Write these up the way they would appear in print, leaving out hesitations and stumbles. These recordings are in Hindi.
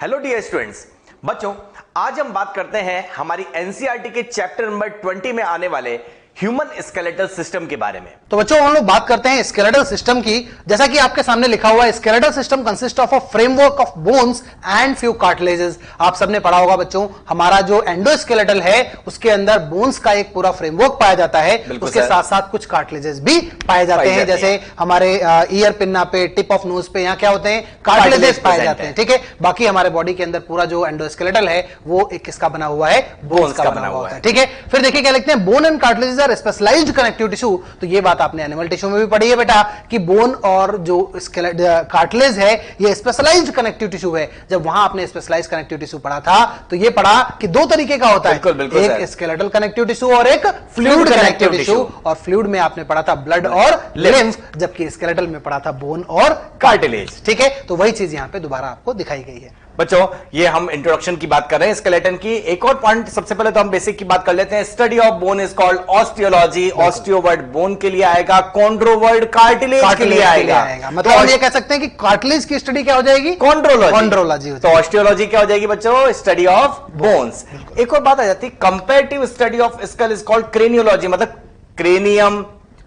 हेलो डियर स्टूडेंट्स, बच्चों आज हम बात करते हैं हमारी एनसीईआरटी के चैप्टर नंबर 20 में आने वाले ह्यूमन स्केलेटल सिस्टम के बारे में। तो बच्चों हम लोग बात करते हैं स्केलेटल सिस्टम की। जैसा कि आपके सामने लिखा हुआ है, skeletal system consist of a framework of bones and few cartilages. आप सबने पढ़ा होगा बच्चों, हमारा जो एंडोस्केलेटल है उसके अंदर बोन्स का एक पूरा फ्रेमवर्क पाया जाता है, उसके साथ साथ कुछ कार्टिलेजेस भी पाए जाते हैं। जैसे हमारे ईयर पिन्ना पे, टिप ऑफ नोज पे यहाँ क्या होते हैं, कार्टिलेजेस पाए जाते हैं। ठीक है, बाकी हमारे बॉडी के अंदर पूरा जो एंडोस्केलेटल है वो एक किसका बना हुआ है, बोन्स का बना हुआ है। ठीक है, फिर देखिए क्या लिखते हैं, bone and cartilages specialised connective tissue. तो ये बात आपने एनिमल टिश्यू में भी पढ़ी है बेटा कि बोन और जो कार्टिलेज है ये स्पेशलाइज्ड कनेक्टिव टिश्यू है। जब वहां आपने स्पेशलाइज्ड कनेक्टिव टिश्यू पढ़ा था तो ये पढ़ा कि दो तरीके का होता है, एक स्केलेटल कनेक्टिव टिश्यू और एक फ्लूइड कनेक्टिव टिश्यू। और फ्लूइड में आपने पढ़ा था ब्लड और लिम्फ, जबकि स्केलेटल में पढ़ा था बोन और कार्टिलेज। ठीक है, तो वही चीज यहां पे दोबारा आपको दिखाई गई है। बच्चों ये हम इंट्रोडक्शन की बात कर रहे हैं स्केलेटन की। एक और पॉइंट सबसे पहले तो हम बेसिक की बात कर लेते हैं। Study of bone is called osteology. Osteo word bone के लिए आएगा, कॉन्ड्रो वर्ड कार्टिलेज के लिए आएगा। मतलब हम ये कह सकते हैं कि कार्टिलेज की स्टडी क्या हो जाएगी, कॉन्ड्रोलॉजी। तो ऑस्टियोलॉजी क्या हो जाएगी बच्चों, स्टडी ऑफ बोन्स। एक और बात आ जाती है, comparative study of skull is called craniology. मतलब क्रेनियम,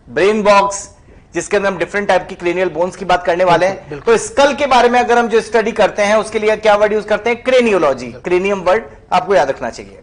ब्रेन बॉक्स, जिसके अंदर हम डिफरेंट टाइप की क्रेनियल बोन्स की बात करने वाले हैं। तो स्कल के बारे में अगर हम जो स्टडी करते हैं उसके लिए क्या वर्ड यूज करते हैं, क्रेनियोलॉजी। क्रेनियम वर्ड आपको याद रखना चाहिए।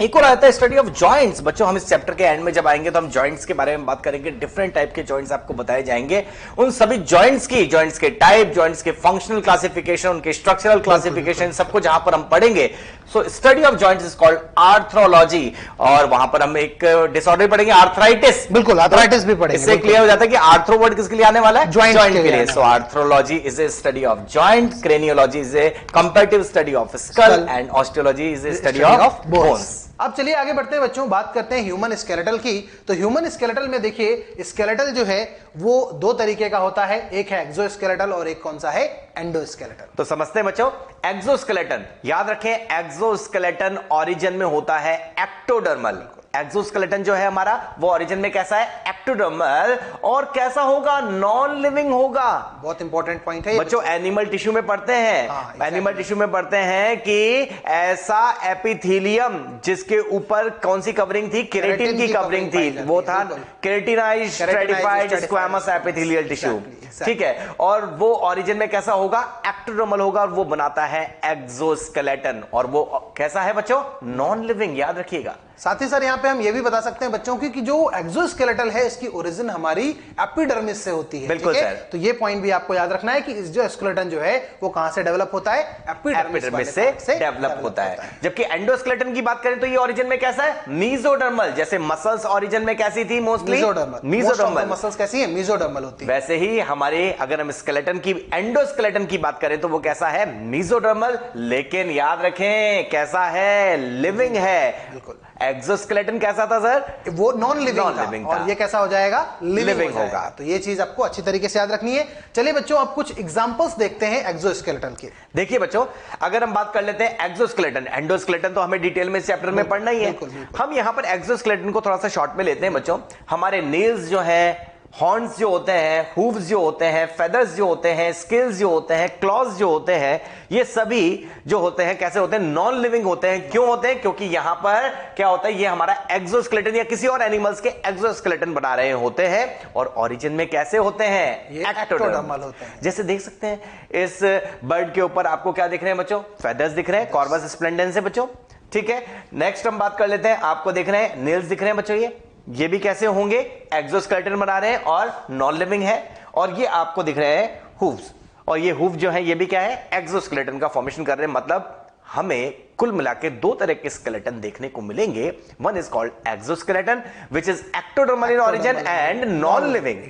एक और आता है स्टडी ऑफ जॉइंट्स। बच्चों हम इस चैप्टर के एंड में जब आएंगे तो हम जॉइंट्स के बारे में बात करेंगे। डिफरेंट टाइप के जॉइंट्स आपको बताए जाएंगे। उन सभी जॉइंट्स के टाइप, जॉइंट्स के फंक्शनल क्लासिफिकेशन, उनके स्ट्रक्चरल क्लासिफिकेशन, सबको जहां पर हम पढ़ेंगे। So study of joints is called arthrology. और वहां पर हम एक डिसऑर्डर पढ़ेंगे, आर्थराइटिस। बिल्कुल, आर्थराइटिस भी पढ़ेंगे। इससे क्लियर हो जाता है कि आर्थ्रो वर्ड किसके लिए आने वाला है, जॉइंट के लिए। So arthrology is a study of joint, craniology is a comparative study of skull and osteology is a study of bones. अब चलिए आगे बढ़ते हैं बच्चों, बात करते हैं ह्यूमन स्केलेटल की। तो ह्यूमन स्केलेटल में देखिए स्केलेटल जो है वो दो तरीके का होता है, एक है एक्सोस्केलेटल और एक कौन सा है, एंडोस्केलेटल। तो समझते हैं बच्चों, एक्सोस्केलेटन याद रखें, एक्सोस्केलेटन ओरिजिन में होता है एक्टोडर्मल। एक्सोस्केलेटन जो है हमारा वो ओरिजिन में कैसा है, एक्टोडर्मल। और कैसा होगा, नॉन लिविंग होगा। बहुत इंपॉर्टेंट पॉइंट है बच्चों, एनिमल टिश्यू में पढ़ते हैं, एनिमल टिश्यू में पढ़ते हैं कि ऐसा एपिथेलियम जिसके ऊपर कौन सी कवरिंग थी, केराटिन की कवरिंग थी, वो था keratinised stratified squamous epithelial tissue. ठीक है, और वो ओरिजिन में कैसा होगा, एक्टोडर्मल होगा। और वो बनाता है एक्सोस्केलेटन। और वो कैसा है बच्चों, नॉन लिविंग, याद रखिएगा। साथ ही सर यहाँ पे हम ये भी बता सकते हैं बच्चों की कि जो एक्सोस्केलेटल है इसकी ओरिजिन हमारी एपिडर्मिस से होती है। बिल्कुल सर। तो ये पॉइंट भी आपको याद रखना है कि इस जो स्केलेटन जो है वो कहां से डेवलप होता है, एपिडर्मिस से डेवलप होता है। जबकि एंडोस्केलेटन की बात करें तो ये ओरिजिन में कैसा है, मीजोडर्मल। जैसे मसल्स ओरिजिन में कैसी थी, मोस्टली मीजोडर्मल। मसल्स कैसी है, मीजोडर्मल होती है। वैसे ही हमारे अगर हम स्केलेटन की, एंडोस्केलेटन की बात करें तो वो कैसा है, मीजोडर्मल। लेकिन याद रखें कैसा है, लिविंग है। बिल्कुल। एक्सोस्केलेटन कैसा था सर, वो नॉन लिविंग था। और ये कैसा हो जाएगा, लिविंग होगा। तो ये चीज आपको अच्छी तरीके से याद रखनी है। चलिए बच्चों अब कुछ एग्जांपल्स देखते हैं एक्सोस्केलेटन के। देखिए बच्चों, अगर हम बात कर लेते हैं एक्सोस्केलेटन, एंडोस्केलेटन तो हमें डिटेल में इस चैप्टर में पढ़ना ही है। हम यहां पर एक्सोस्केलेटन को थोड़ा सा शॉर्ट में लेते हैं बच्चों। हमारे नेल्स जो है, हॉर्न्स जो होते हैं, हूव्स जो होते हैं, फेदर्स जो होते हैं, स्केल्स जो होते हैं, क्लॉज जो होते हैं, ये सभी जो होते हैं कैसे होते हैं, नॉन लिविंग होते हैं। क्यों होते हैं, क्योंकि यहां पर क्या होता है, ये हमारा एक्सोस्केलेटन या किसी और एनिमल्स के एक्सोस्केलेटन बना रहे होते हैं। और ओरिजिन में कैसे होते हैं, एक्टोडर्मल होते हैं। जैसे देख सकते हैं इस बर्ड के ऊपर आपको क्या दिख रहे हैं बच्चों, फेदर्स दिख रहे हैं, कॉर्बस स्प्लेंडेंस है बच्चों। ठीक है, नेक्स्ट हम बात कर लेते हैं, आपको दिख रहे हैं नेल्स दिख रहे हैं बच्चों, ये भी कैसे होंगे, एक्सोस्केलेटन बना रहे हैं और नॉन लिविंग है। और ये आपको दिख रहे हैं हूव्स, और ये हूव जो है ये भी क्या है, एक्सोस्केलेटन का फॉर्मेशन कर रहे हैं। मतलब हमें कुल मिलाकर दो तरह के स्केलेटन देखने को मिलेंगे। One is called exoskeleton which is ectodermal in origin and non living,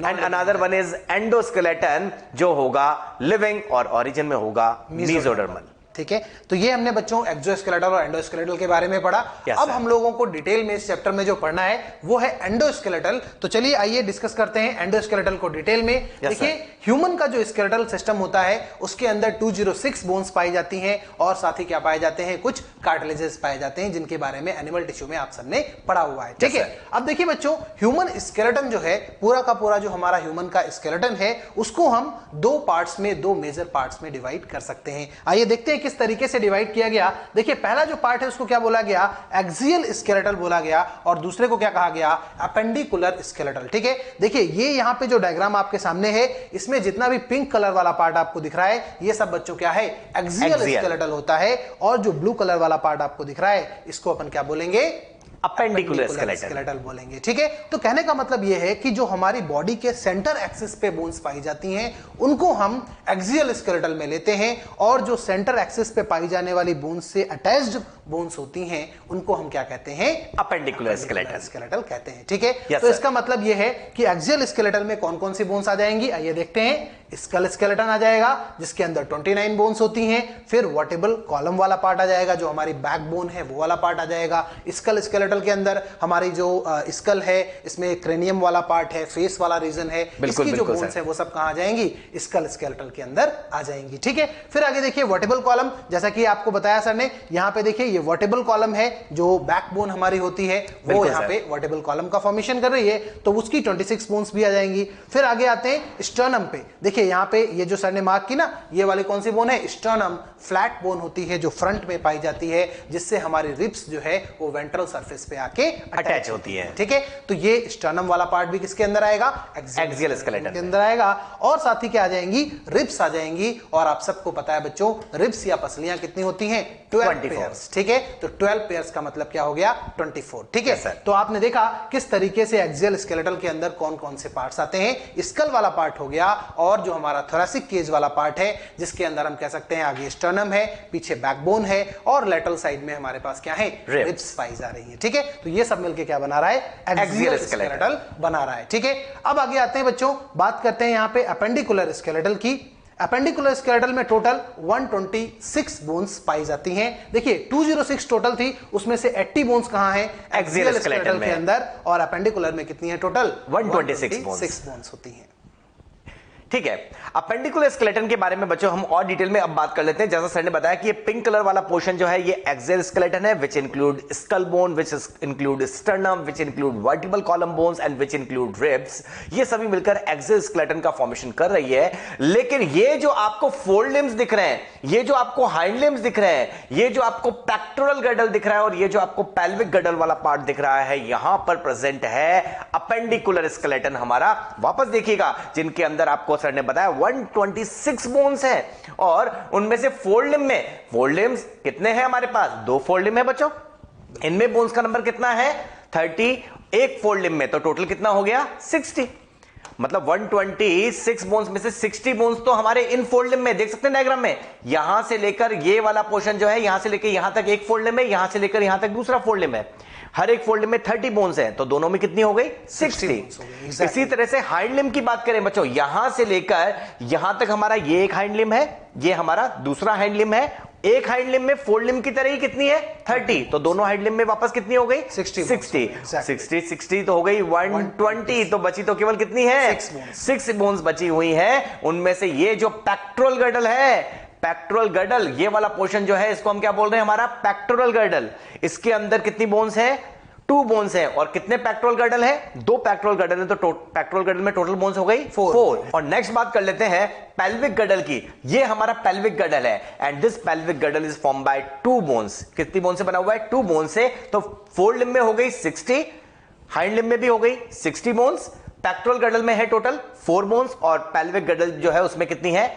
and another one is endoskeleton जो होगा लिविंग और ओरिजिन में होगा मीजोडर्मल। ठीक है, तो ये हमने बच्चों एक्सोस्केलेटल और एंडोस्केलेटल के बारे में पढ़ा। अब हम लोगों को डिटेल में इस चैप्टर में जो पढ़ना है वो है एंडोस्केलेटल। तो चलिए आइए डिस्कस करते हैं एंडोस्केलेटल को डिटेल में। देखिए ह्यूमन का जो स्केलेटल सिस्टम होता है उसके अंदर 206 बोन्स पाई जाती हैं और साथ ही क्या पाए जाते हैं, कुछ कार्टिलेजेस पाए जाते हैं जिनके बारे में एनिमल टिश्यू में आप सबने पढ़ा हुआ है। ठीक है, अब देखिए बच्चों ह्यूमन स्केलेटन जो है पूरा का पूरा जो हमारा ह्यूमन का स्केलेटन है उसको हम दो पार्ट्स में, दो मेजर पार्ट्स में डिवाइड कर सकते हैं। आइए देखते हैं किस तरीके से डिवाइड किया गया। देखिए पहला जो पार्ट है उसको क्या बोला गया, एक्सियल स्केलेटल बोला गया, और दूसरे को क्या कहा गया, अपेंडिकुलर स्केलेटल। ठीक है, देखिए ये यहां पे जो डायग्राम आपके सामने है, इसमें जितना भी पिंक कलर वाला पार्ट आपको दिख रहा है, ये सब बच्चों क्या है, एक्सियल स्केलेटल होता है, और जो ब्लू कलर वाला पार्ट आपको दिख रहा है, इसको अपन क्या बोलेंगे, अपेंडिकुलर स्केलेटल बोलेंगे। ठीक है, तो कहने का मतलब यह है कि जो हमारी बॉडी के सेंटर एक्सिस पे बोन्स पाई जाती हैं, उनको हम एक्सियल स्केलेटल में लेते हैं, और जो सेंटर एक्सिस पे पाई जाने वाली बोन्स से अटैच्ड बोन्स होती हैं, उनको हम क्या कहते हैं, अपेंडिकुलर स्केलेटल कहते हैं। ठीक है, तो इसका मतलब यह है कि एक्सियल स्केलेटल में कौन कौन सी बोन्स आ जाएंगी, आइए देखते हैं। स्कल स्केलेटन आ जाएगा, जिसके अंदर 29 बोन्स होती हैं। फिर वर्टेबल कॉलम वाला पार्ट आ जाएगा, जो हमारी बैकबोन है वो वाला पार्ट आ जाएगा। स्कल स्केलेटल के अंदर हमारी जो स्कल है, इसमें क्रेनियम वाला पार्ट है, फेस वाला रीजन है, इसकी जो बोन्स है वो सब कहां आ जाएंगी, स्कल स्केलेटल के अंदर आ जाएंगी। ठीक है, फिर आगे देखिए वर्टेबल कॉलम, जैसा कि आपको बताया सर ने, यहां पे देखिए ये वर्टेबल कॉलम है, जो बैकबोन हमारी होती है वो यहां पे वर्टेबल कॉलम का फॉर्मेशन कर रही है, तो उसकी 26 बोन्स भी आ जाएंगी। फिर आगे आते हैं स्टर्नम पे, देखिए यहां पे ये जो सर ने मार्क की ना, ये वाली कौन सी बोन है, स्टर्नम फ्लैट बोन होती है, जो फ्रंट में पाई जाती है, जिससे हमारी रिब्स जो है वो वेंट्रल सरफेस पे आके अटैच होती है। ठीक है, तो ये स्टर्नम वाला पार्ट भी किसके अंदर आएगा, एक्सियल स्केलेटन के अंदर आएगा। और साथ ही क्या आ जाएंगी, रिब्स आ जाएंगी। और आप सबको पता है बच्चों, रिब्स या पसलियां कितनी होती हैं, 12 पेयर्स। ठीक है, तो 12 पेयर्स का मतलब क्या हो गया, 24। ठीक है, तो आपने देखा किस तरीके से एक्सियल स्केलेटल के अंदर कौन कौन से पार्ट्स आते हैं। स्कल वाला पार्ट हो गया, और जो हमारा थोरैसिक केज वाला पार्ट है, जिसके अंदर हम कह सकते हैं आगे स्टर्नम है, पीछे बैकबोन है, और लेटरल साइड में हमारे पास क्या है, रिब्स पाई जा रही है। ठीक है, तो ये सब मिलके क्या बना रहा है, एक्सियल स्केलेटल बना रहा है। ठीक है, अब आगे आते हैं बच्चों, बात करते हैं यहां पे अपेंडिकुलर स्केलेटल की। अपेंडिकुलर स्केलेटल में टोटल 126 बोन्स पाई जाती हैं। देखिए 206 टोटल थी, उसमें से 80 बोन्स कहां हैं, एक्सियल स्केलेटल के अंदर, और अपेंडिकुलर में कितनी है, टोटल 126 बोन्स होती हैं। ठीक है, अपेंडिकुलर स्केलेटन के बारे में बच्चों हम और डिटेल में अब बात कर लेते हैं। जैसा सर ने बताया कि ये पिंक कलर वाला पोर्शन जो है ये एक्सियल स्केलेटन है, which include skull bone, which include sternum, which include vertebral column bones and which include ribs. ये सभी मिलकर एक्सियल स्केलेटन का फॉर्मेशन कर रही है। लेकिन ये जो आपको फोर लिम्स दिख रहे हैं, ये जो आपको हाइंड लिम्स दिख रहे हैं, ये जो आपको पेक्टोरल गडल दिख रहा है, और ये जो आपको पेल्विक गडल वाला पार्ट दिख रहा है, यहां पर प्रेजेंट है अपेंडिकुलर स्केलेटन हमारा। वापस देखिएगा, जिनके अंदर आपको सर ने बताया 126 बोन्स हैं, और उनमें से फोर लिम्स कितने हैं हमारे पास, 2 फोर लिम्ब है बच्चों। इनमें बोन्स का नंबर कितना है, 30। एक फोर लिम्ब में तो टोटल कितना हो गया, 60। मतलब 126 बोन्स में से 60 बोन्स तो हमारे इन फोर लिम्ब में, देख सकते हैं डायग्राम में, यहां से लेकर ये वाला पोर्शन जो है, यहां से लेकर यहां तक एक फोर लिम्ब है, यहां से लेकर यहां तक दूसरा फोर लिम्ब है। हर एक फोल्ड में 30 बोन्स हैं, तो दोनों में कितनी हो गई, 60। इसी तरह से हाइंड लिम्ब की बात करें बच्चों, यहां से लेकर यहां तक हमारा ये एक हाइंड लिम्ब है, ये हमारा दूसरा हाइंड लिम्ब है। एक हाइंड लिम्ब में फोल्ड लिम्ब की तरह ही कितनी है, 30, तो दोनों हाइंड लिम्ब में वापस कितनी हो गई, 60 तो हो गई 120, तो बची तो केवल कितनी है, 6 बोन्स बची हुई है। उनमें से ये जो पेक्टोरल गडल है, पेक्टोरल गडल, ये वाला पोर्शन जो है, इसको हम क्या बोल रहे हैं, हमारा पेक्टोरल गडल। इसके अंदर कितनी बोन्स है, 2 बोन्स है। और कितने पेक्टोरल गडल है, 2 पेक्टोरल गडल है, तो पेक्टोरल गडल में टोटल बोन्स हो गई 4। और नेक्स्ट बात कर लेते हैं पेल्विक गडल की। ये हमारा पेल्विक गडल है, and this pelvic गडल is form by 2 bones. कितनी बोन से बना हुआ है, 2 बोन से। तो फोर लिम्ब में हो गई 60, हाइंड लिम्ब में भी हो गई 60 बोन्स, पेक्टोरल गडल में है टोटल 4 बोन्स, और पेल्विक गडल जो है उसमें कितनी है,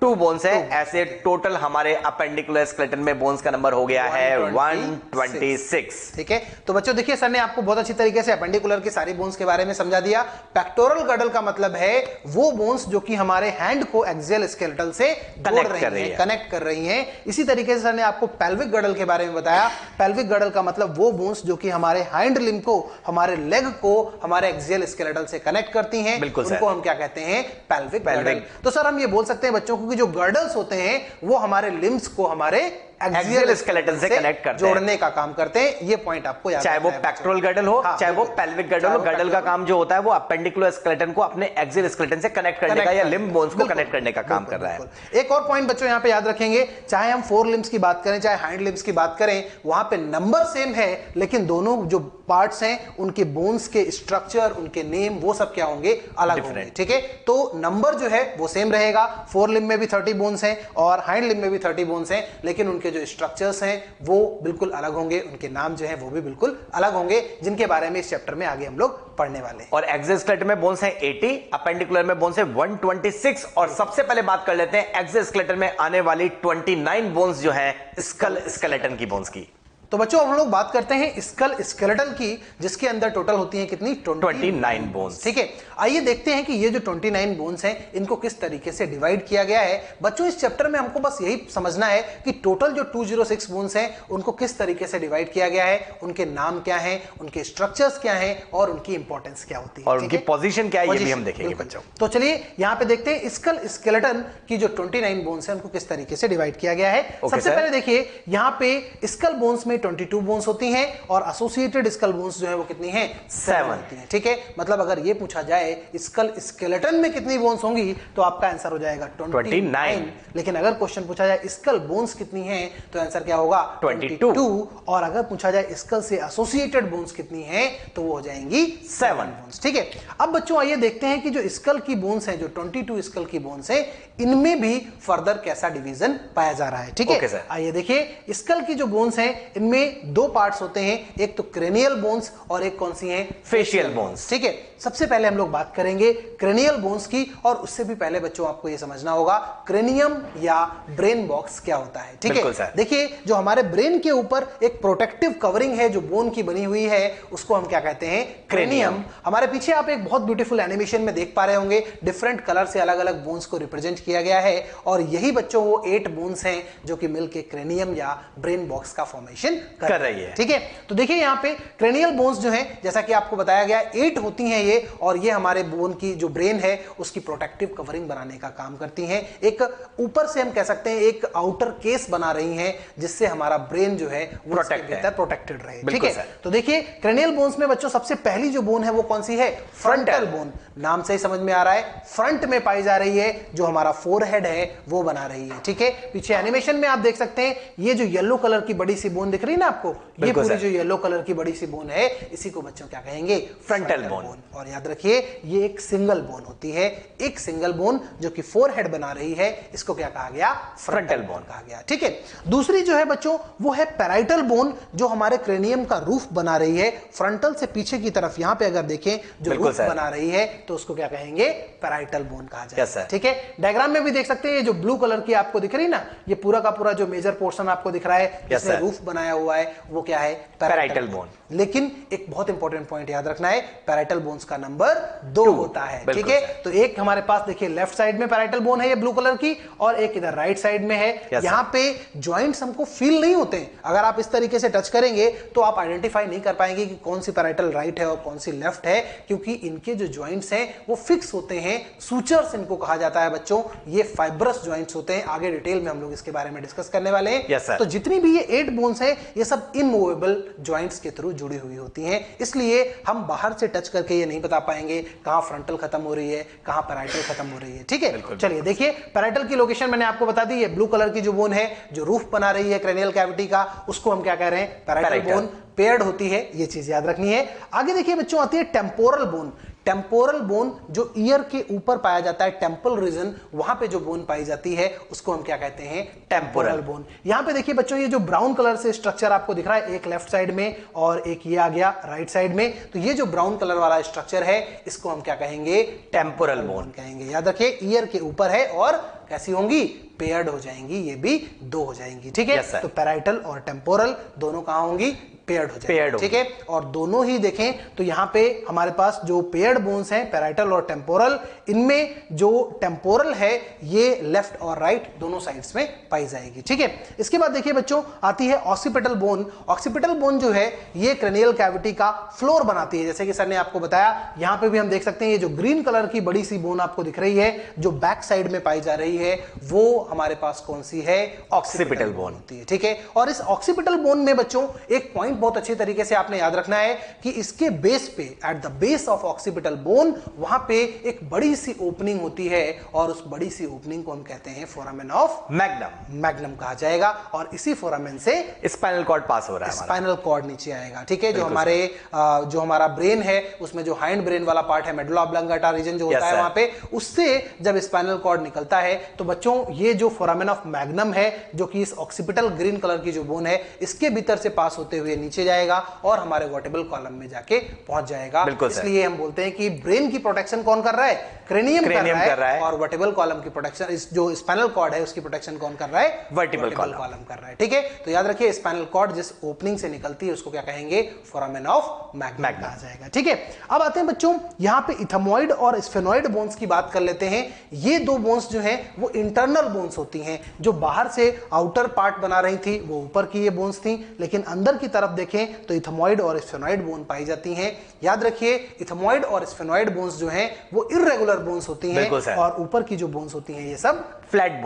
2 बोन्स है। ऐसे टोटल हमारे अपेंडिकुलर स्केलेटन में बोन्स का नंबर हो गया है 126। ठीक है, तो बच्चों देखिए सर ने आपको बहुत अच्छी तरीके से अपेंडिकुलर की सारी बोन्स के बारे में समझा दिया। पेक्टोरल गडल का मतलब है वो बोन्स जो कि हमारे हैंड को एक्सियल स्केलेटल से कनेक्ट कर रही हैं। इसी तरीके से सर ने आपको पेल्विक गडल के बारे में बताया। पेल्विक गडल का मतलब वो बोन्स जो कि हमारे हैंड लिम्ब को, हमारे लेग को हमारे एक्सियल स्केलेटल से कनेक्ट करती हैं, उनको हम क्या कहते हैं, पेल्विक गडल। तो सर हम ये बोल सकते हैं बच्चों, क्योंकि जो गर्डल्स होते हैं वो हमारे लिम्स को हमारे एक्सियल स्केलेटन से कनेक्ट करते हैं, जोड़ने का काम करते हैं। ये पॉइंट आपको याद, चाहे वो पेक्टोरल गर्डल हो, चाहे वो पेल्विक गर्डल हो, गर्डल का काम जो होता है वो अपेंडिकुलर स्केलेटन को अपने एक्सियल स्केलेटन से कनेक्ट करने का या लिम्ब बोन्स को कनेक्ट करने का काम कर रहा है। एक और पॉइंट बच्चों यहाँ पे याद रखेंगे, चाहे हम फोर लिम्स की बात करें चाहे हाइंड लिम्स की बात करें, वहां पे नंबर सेम है, लेकिन दोनों जो पार्ट्स हैं उनके बोन्स के स्ट्रक्चर, उनके नेम, वो सब क्या होंगे, अलग होंगे। ठीक है, तो नंबर जो है वो सेम रहेगा, फोर लिम्ब में भी 30 बोन्स हैं और हाइंड लिम्ब में भी 30 बोन्स हैं, लेकिन उनके जो स्ट्रक्चर्स हैं वो बिल्कुल अलग होंगे, उनके नाम जो है वो भी बिल्कुल अलग होंगे, जिनके बारे में इस चैप्टर में आगे हम लोग पढ़ने वाले हैं। और एक्सोस्केलेटन में बोन्स हैं 80, अपेंडिकुलर में बोन्स हैं 126, और सबसे पहले बात कर लेते हैं एक्सोस्केलेटन में आने वाली 29 बोन्स जो है स्कल स्केलेटन की बोन्स की। तो बच्चों हम लोग बात करते हैं स्कल स्केलेटन की, जिसके अंदर टोटल होती हैं कितनी, 29 बोन्स। ठीक है, आइए देखते हैं कि ये जो 29 बोन्स हैं इनको किस तरीके से डिवाइड किया गया है। बच्चों इस चैप्टर में हमको बस यही समझना है कि टोटल जो 206 बोन्स हैं उनको किस तरीके से डिवाइड किया गया है, उनके नाम क्या हैं, उनके स्ट्रक्चर्स क्या हैं और उनकी इंपॉर्टेंस क्या होती है, और उनकी पोजीशन क्या है, ये भी हम देखेंगे बच्चों। तो चलिए यहाँ पे देखते हैं स्कल स्केलेटन की जो 29 बोन्स हैं उनको किस तरीके से डिवाइड किया गया है। सबसे पहले देखिए यहाँ पे स्कल बोन्स में 22 बोन्स होती हैं और एसोसिएटेड स्कल बोन्स जो है वो कितनी हैं, 7 होती हैं। ठीक है, मतलब अगर ये पूछा जाए स्कल स्केलेटन में कितनी बोन्स होंगी तो आपका आंसर हो जाएगा 29, लेकिन अगर क्वेश्चन पूछा जाए स्कल बोन्स कितनी हैं तो आंसर क्या होगा, 22, और अगर पूछा जाए स्कल से एसोसिएटेड बोन्स कितनी हैं तो वो हो जाएंगी 7 बोन्स। ठीक है, अब बच्चों आइए देखते हैं कि जो स्कल की बोन्स हैं, जो 22 स्कल की बोन्स हैं, इनमें भी फर्दर कैसा डिवीजन पाया जा रहा है। ठीक है, आइए देखिए स्कल की जो बोन्स हैं इनमें दो पार्ट्स होते हैं, एक तो क्रेनियल बोन्स और एक कौन सी हैं, फेशियल बोन्स। ठीक है, सबसे पहले हम लोग बात करेंगे क्रेनियल बोन्स की, और उससे भी पहले बच्चों आपको यह समझना होगा क्रेनियम या ब्रेन बॉक्स क्या होता है। ठीक है, देखिए जो हमारे ब्रेन के ऊपर एक प्रोटेक्टिव कवरिंग है जो बोन की बनी हुई है, उसको हम क्या कहते हैं, क्रेनियम। हमारे पीछे आप एक बहुत ब्यूटीफुल एनिमेशन में देख पा रहे होंगे, डिफरेंट कलर से अलग अलग बोन्स को रिप्रेजेंट किया गया है, और यही बच्चों वो 8 बोन्स हैं जो कि मिलकर क्रेनियम या ब्रेन बॉक्स का फॉर्मेशन कर रही है। ठीक है, तो देखिए यहाँ पे क्रेनियल बोन्स जो है, जैसा कि आपको बताया गया 8 होती हैं ये, और ये हमारे बोन की जो ब्रेन है उसकी प्रोटेक्टिव कवरिंग बनाने का काम करती हैं। एक ऊपर से हम कह सकते हैं एक आउटर केस बना रही हैं जिससे हमारा ब्रेन जो है प्रोटेक्टेड रहे। ठीक है, तो देखिए क्रेनियल बोन्स में बच्चों सबसे पहली जो बोन है वो कौन सी है, फ्रंटल बोन। नाम से ही समझ में आ रहा है, फ्रंट में पाई जा रही है, जो हमारा फोरहेड है वो बना रही है। ठीक है, पीछे एनिमेशन में आप देख सकते हैं ये जो येलो कलर की बड़ी सी बोन दिख रही है ना आपको, ये पूरी जो येलो कलर की बड़ी सी बोन है, इसी को बच्चों क्या कहेंगे, फ्रंटल बोन। और याद रखिए ये एक सिंगल बोन होती है, एक सिंगल बोन जो कि फोरहेड बना रही है, इसको क्या कहा गया, फ्रंटल बोन कहा गया। ठीक है, दूसरी जो है बच्चों वो है पैराइटल बोन, जो हमारे क्रेनियम का रूफ बना रही है, फ्रंटल से पीछे की तरफ यहां पे अगर देखें जो रूफ बना रही है तो उसको क्या कहेंगे, पैराइटल बोन कहा जाएगा। ठीक है, डायग्राम में भी देख सकते हैं ये जो ब्लू कलर की आपको दिख रही है ना, ये पूरा का पूरा जो मेजर पोर्शन आपको दिख रहा है जिसमें रूफ बनाया हुआ है वो क्या है, पैराइटल बोन। लेकिन एक बहुत इंपॉर्टेंट पॉइंट याद रखना है, पैराइटल बोन्स का नंबर 2 होता है। ठीक है, तो एक हमारे पास देखिए लेफ्ट साइड में पैराइटल बोन है ये ब्लू कलर की, और एक इधर राइट साइड में है। यहां पे जॉइंट्स हमको फील नहीं होते हैं, अगर आप इस तरीके से टच करेंगे तो आप आइडेंटिफाई नहीं कर पाएंगे कि कौन सी पैराइटल राइट है और कौन सी लेफ्ट है, क्योंकि इनके जो जॉइंट्स हैं वो फिक्स होते हैं, सूचर्स इनको कहा जाता है बच्चों। ये फाइब्रस जॉइंट्स होते हैं, आगे डिटेल में हम लोग इसके बारे में डिस्कस करने वाले हैं। तो जितनी भी ये 8 बोन्स हैं ये सब इमूवेबल जॉइंट्स के थ्रू जुड़ी हुई होती हैं, इसलिए हम बाहर से टच करके ये नहीं बता पाएंगे कहां फ्रंटल खत्म हो रही है, कहां पैराइटल खत्म हो रही है। ठीक है, चलिए देखिए पैराइटल की लोकेशन मैंने आपको बता दी, ये ब्लू कलर की जो बोन है जो रूफ बना रही है क्रेनियल कैविटी का, उसको हम क्या कह रहे हैं, पैराइटल बोन। पेयर्ड होती है, ये चीज याद रखनी है। आगे देखिए बच्चों आती है टेम्पोरल बोन। टेम्पोरल बोन जो ईयर के ऊपर पाया जाता है, टेम्पल रीजन, वहां पे जो बोन पाई जाती है उसको हम क्या कहते हैं, टेम्पोरल बोन। यहां पे देखिए बच्चों ये जो ब्राउन कलर से स्ट्रक्चर आपको दिख रहा है, एक लेफ्ट साइड में और एक ये आ गया राइट साइड में, तो ये जो ब्राउन कलर वाला स्ट्रक्चर है इसको हम क्या कहेंगे, टेम्पोरल बोन कहेंगे। याद रखिए ईयर के ऊपर है और कैसी होंगी, पेयर्ड हो जाएंगी, ये भी 2 हो जाएंगी। ठीक है, तो पैराइटल और टेम्पोरल दोनों कहां होंगी, पेयर्ड हो जाएंगे। ठीक है, और दोनों ही देखें तो यहां पे हमारे पास जो पेयर्ड बोन्स हैं पैराइटल और टेम्पोरल, इनमें जो टेम्पोरल है ये लेफ्ट और राइट दोनों साइड्स में पाई जाएगी। ठीक है, इसके बाद देखिए बच्चों आती है ऑक्सीपिटल बोन। ऑक्सीपिटल बोन जो है ये क्रेनियल कैविटी का फ्लोर बनाती है, जैसे कि सर ने आपको बताया। यहां पे भी हम देख सकते हैं ये जो ग्रीन कलर की बड़ी सी बोन आपको दिख रही है जो बैक साइड में पाई जा रही है वो हमारे पास कौन सी है, ऑक्सीपिटल बोन होती है, ठीक है। और इस ऑक्सीपिटल बोन में बच्चों एक पॉइंट बहुत अच्छे तरीके से आपने याद रखना है कि इसके बेस पे, at the base of occipital bone, वहां पे एक बड़ी सी ओपनिंग होती है और उस बड़ी सी ओपनिंग को हम कहते हैं फोरामेन ऑफ मैग्नम कहा जाएगा। और इसी फोरामेन से स्पाइनल कॉर्ड पास हो रहा है, स्पाइनल कॉर्ड नीचे आएगा, ठीक है। जो हमारा ब्रेन है उसमें जो हाइंड ब्रेन वाला पार्ट है, मेडुला ऑब्लांगेटा रीजन जो होता है वहां पे, उससे जब स्पाइनल कॉर्ड निकलता है तो बच्चों ये जो फोरामेन ऑफ मैग्नम है जो कि इस ऑक्सीपिटल ग्रीन कलर की जो बोन है इसके भीतर से पास होते हुए नीचे जाएगा और हमारे वर्टेब्रल कॉलम में जाके पहुंच जाएगा। इसलिए हम बोलते हैं कि ब्रेन की प्रोटेक्शन कौन कर रहा है, क्रेनियम कर रहा है, और वर्टेब्रल कॉलम की प्रोटेक्शन, जो स्पाइनल कॉर्ड है उसकी प्रोटेक्शन कौन कर रहा है, वर्टेब्रल कॉलम कर रहा है, ठीक है। तो याद रखिए स्पाइनल कॉर्ड जिस ओपनिंग से निकलती है उसको क्या कहेंगे, फोरामेन ऑफ मैग्नम कहा जाएगा, ठीक है। अब आते हैं बच्चों यहां पे इथेमॉइड और स्फेनॉइड बोन्स की बात कर लेते हैं। ये दो बोन्स जो हैं वो इंटरनल बोन्स होती हैं, जो बाहर से आउटर पार्ट बना रही थी वो ऊपर की ये बोन्स थी, लेकिन अंदर की तरफ देखें तो इथेमॉइड और स्फेनॉइड बोन पाई जाती हैं। याद रखिए इथेमॉइड और स्फेनॉइड बोन्स जो हैं वो इर्रेगुलर बोन्स होती हैं और ऊपर की जो बोन्स होती हैं ये सब फ्लैट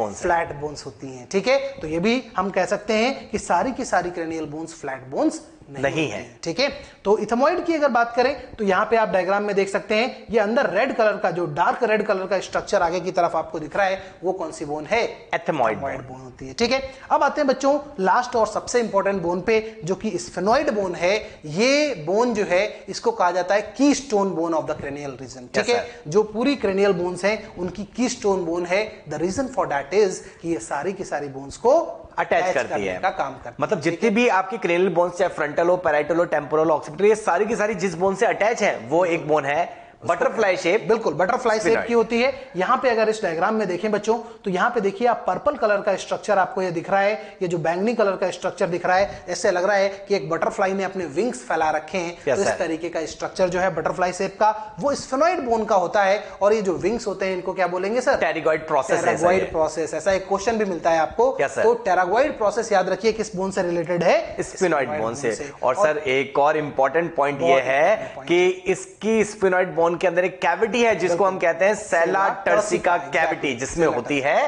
बोन्स होती हैं, ठीक है। तो ये भी हम कह सकते हैं कि सारी की सारी क्रेनियल बोन्स फ्लैट बोन्स नहीं है, ठीक है। तो इथेमॉइड की अगर बात करें तो यहां पे आप डायग्राम में देख सकते हैं ये अंदर रेड कलर का, जो डार्क रेड कलर का स्ट्रक्चर आगे की तरफ आपको दिख रहा है वो कौन सी बोन है, एथेमॉइड बोन होती है, ठीक है। अब आते हैं बच्चों लास्ट और सबसे इंपॉर्टेंट बोन पे जो कि स्फेनॉइड बोन है। ये बोन जो है इसको कहा जाता है keystone bone of the cranial region, ठीक है। जो पूरी क्रेनियल बोन्स हैं उनकी कीस्टोन बोन है। The reason for that is कि ये सारी की सारी बोन्स को अटैच करती है, का काम करती है, मतलब जितनी भी आपकी क्रेनियल बोन्स चाहे फ्रंटल हो, पैराइटल हो, टेम्पोरल, ऑक्सीपिटल, ये सारी की सारी जिस बोन से अटैच है वो एक बोन है बटरफ्लाई शेप, बिल्कुल बटरफ्लाई शेप की होती है। यहां पे अगर इस डायग्राम में देखें बच्चों तो यहां पे देखिए आप पर्पल कलर का स्ट्रक्चर आपको ये दिख रहा है, ये जो बैंगनी कलर का स्ट्रक्चर दिख रहा है ऐसे लग रहा है कि एक बटरफ्लाई ने अपने विंग्स फैला रखे हैं। तो इस तरीके का स्ट्रक्चर जो है बटरफ्लाई शेप का वो स्फेनॉइड बोन का होता है। और ये जो विंग्स होते हैं इनको क्या बोलेंगे सर, टेरागोइड प्रोसेस। टेरागोइड प्रोसेस, ऐसा एक क्वेश्चन भी मिलता है आपको। तो टेरागोइड प्रोसेस याद रखिए किस बोन से रिलेटेड है, स्फेनॉइड बोन से। और सर एक और इंपॉर्टेंट पॉइंट ये है कि इसकी स्फेनॉइड बोन के अंदर एक कैविटी है जिसको हम कहते हैं सेला टर्सिका कैविटी, जिसमें होती है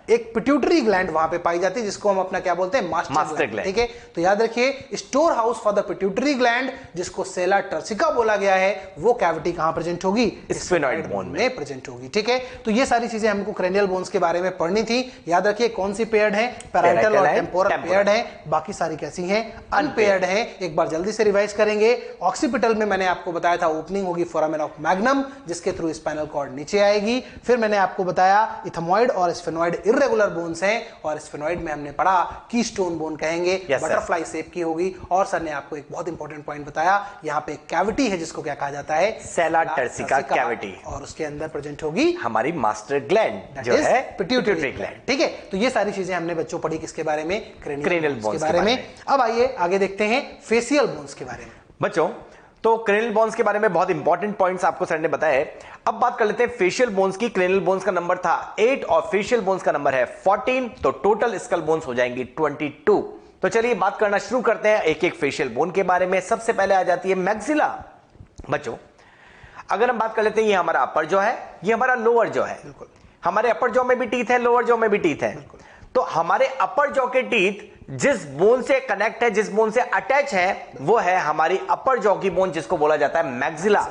एक पिट्यूटरी ग्लैंड वहां पे पाई जाती है जिसको हम अपना क्या बोलते हैं, मास्टर ग्लैंड, ठीक है। तो याद रखिए store house for the pituitary gland जिसको सेला टर्सिका बोला गया है वो कैविटी कहां प्रेजेंट होगी, स्फेनॉइड बोन में प्रेजेंट होगी, ठीक है। तो ये सारी चीजें हमको क्रेनियल बोन्स के बारे में पढ़नी थी। याद रखिए कौन सी पेयर्ड है, पैराइटल और टेम्पोरल पेयर्ड है, बाकी सारी कैसी हैं, अनपेयर्ड है। एक बार जल्दी से रिवाइज करेंगे। ऑक्सीपिटल में मैंने आपको बताया था ओपनिंग होगी फोरामेन ऑफ मैग्नम जिसके थ्रू स्पाइनल कॉर्ड नीचे आएगी। फिर मैंने आपको बताया इथेमॉइड और स्फेनॉइड इर्रेगुलर बोन्स हैं और स्फेनॉइड में हमने पढ़ा कीस्टोन बोन कहेंगे, बटरफ्लाई शेप की होगी। और सर ने आपको एक बहुत इंपॉर्टेंट पॉइंट बताया, यहां पे एक कैविटी है जिसको क्या कहा जाता है, सेला टर्सिका कैविटी, और उसके अंदर प्रेजेंट होगी हमारी मास्टर ग्लैंड जो है पिट्यूटरी ग्लैंड, ठीक है। तो ये सारी चीजें हमने बच्चों पढ़ी किसके बारे में, क्रेनियल बोन्स के बारे में। अब आइए आगे देखते हैं फेशियल बोन्स के बारे में बच्चों। तो क्रेनियल बोन्स के बारे में बहुत इंपॉर्टेंट पॉइंट्स आपको सर ने बताए। अब बात कर लेते हैं फेशियल बोन्स की। क्रेनियल बोन्स का नंबर था 8 और फेशियल बोन्स का नंबर है 14, तो टोटल स्कल बोन्स हो जाएंगी 22। तो चलिए बात करना शुरू करते हैं एक एक फेशियल बोन के बारे में। सबसे पहले आ जाती है मैक्सिला। बच्चों अगर हम बात कर लेते हैं ये हमारा अपर जॉ है, ये हमारा लोअर जॉ है। हमारे अपर जॉ में भी टीथ है, लोअर जॉ में भी टीथ है। तो हमारे अपर जॉ के टीथ जिस बोन से कनेक्ट है, जिस बोन से अटैच है, वो है हमारी अपर जॉ की बोन जिसको बोला जाता है मैक्सिला।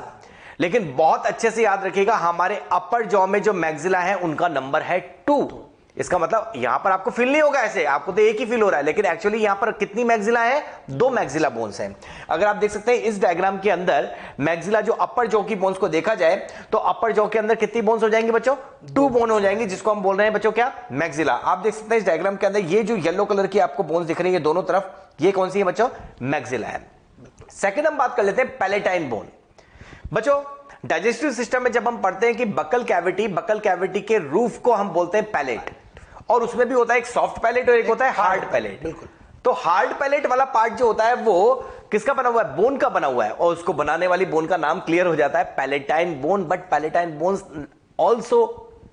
लेकिन बहुत अच्छे से याद रखिएगा हमारे अपर जॉ में जो मैक्सिला है उनका नंबर है 2। इसका मतलब यहां पर आपको फील नहीं होगा ऐसे, आपको तो एक ही फील हो रहा है, लेकिन एक्चुअली यहां पर कितनी मैक्सिला है, 2 मैक्सिला बोन्स हैं। अगर आप देख सकते हैं इस डायग्राम के अंदर मैक्सिला जो अपर जॉ की बोन्स को देखा जाए तो अपर जॉ के अंदर कितनी बोन्स हो जाएंगी बच्चों, 2 बोन हो जाएंगी, जिसको हम बोल रहे हैं बच्चों क्या, मैक्सिला। आप देख सकते हैं इस डायग्राम के अंदर ये जो येलो कलर की आपको बोन्स दिख रही है दोनों तरफ, ये कौन सी है बच्चों, मैक्सिला है। सेकेंड हम बात कर लेते हैं पैलेटाइन बोन। बच्चों डाइजेस्टिव सिस्टम में जब हम पढ़ते हैं कि बकल कैविटी के रूफ को हम बोलते हैं पैलेट, और उसमें भी होता है एक सॉफ्ट पैलेट और एक होता है हार्ड पैलेट। बिल्कुल। तो हार्ड पैलेट वाला पार्ट जो होता है वो किसका बना हुआ है, बोन का बना हुआ है, और उसको बनाने वाली बोन का नाम क्लियर हो जाता है palatine bone. But palatine bones also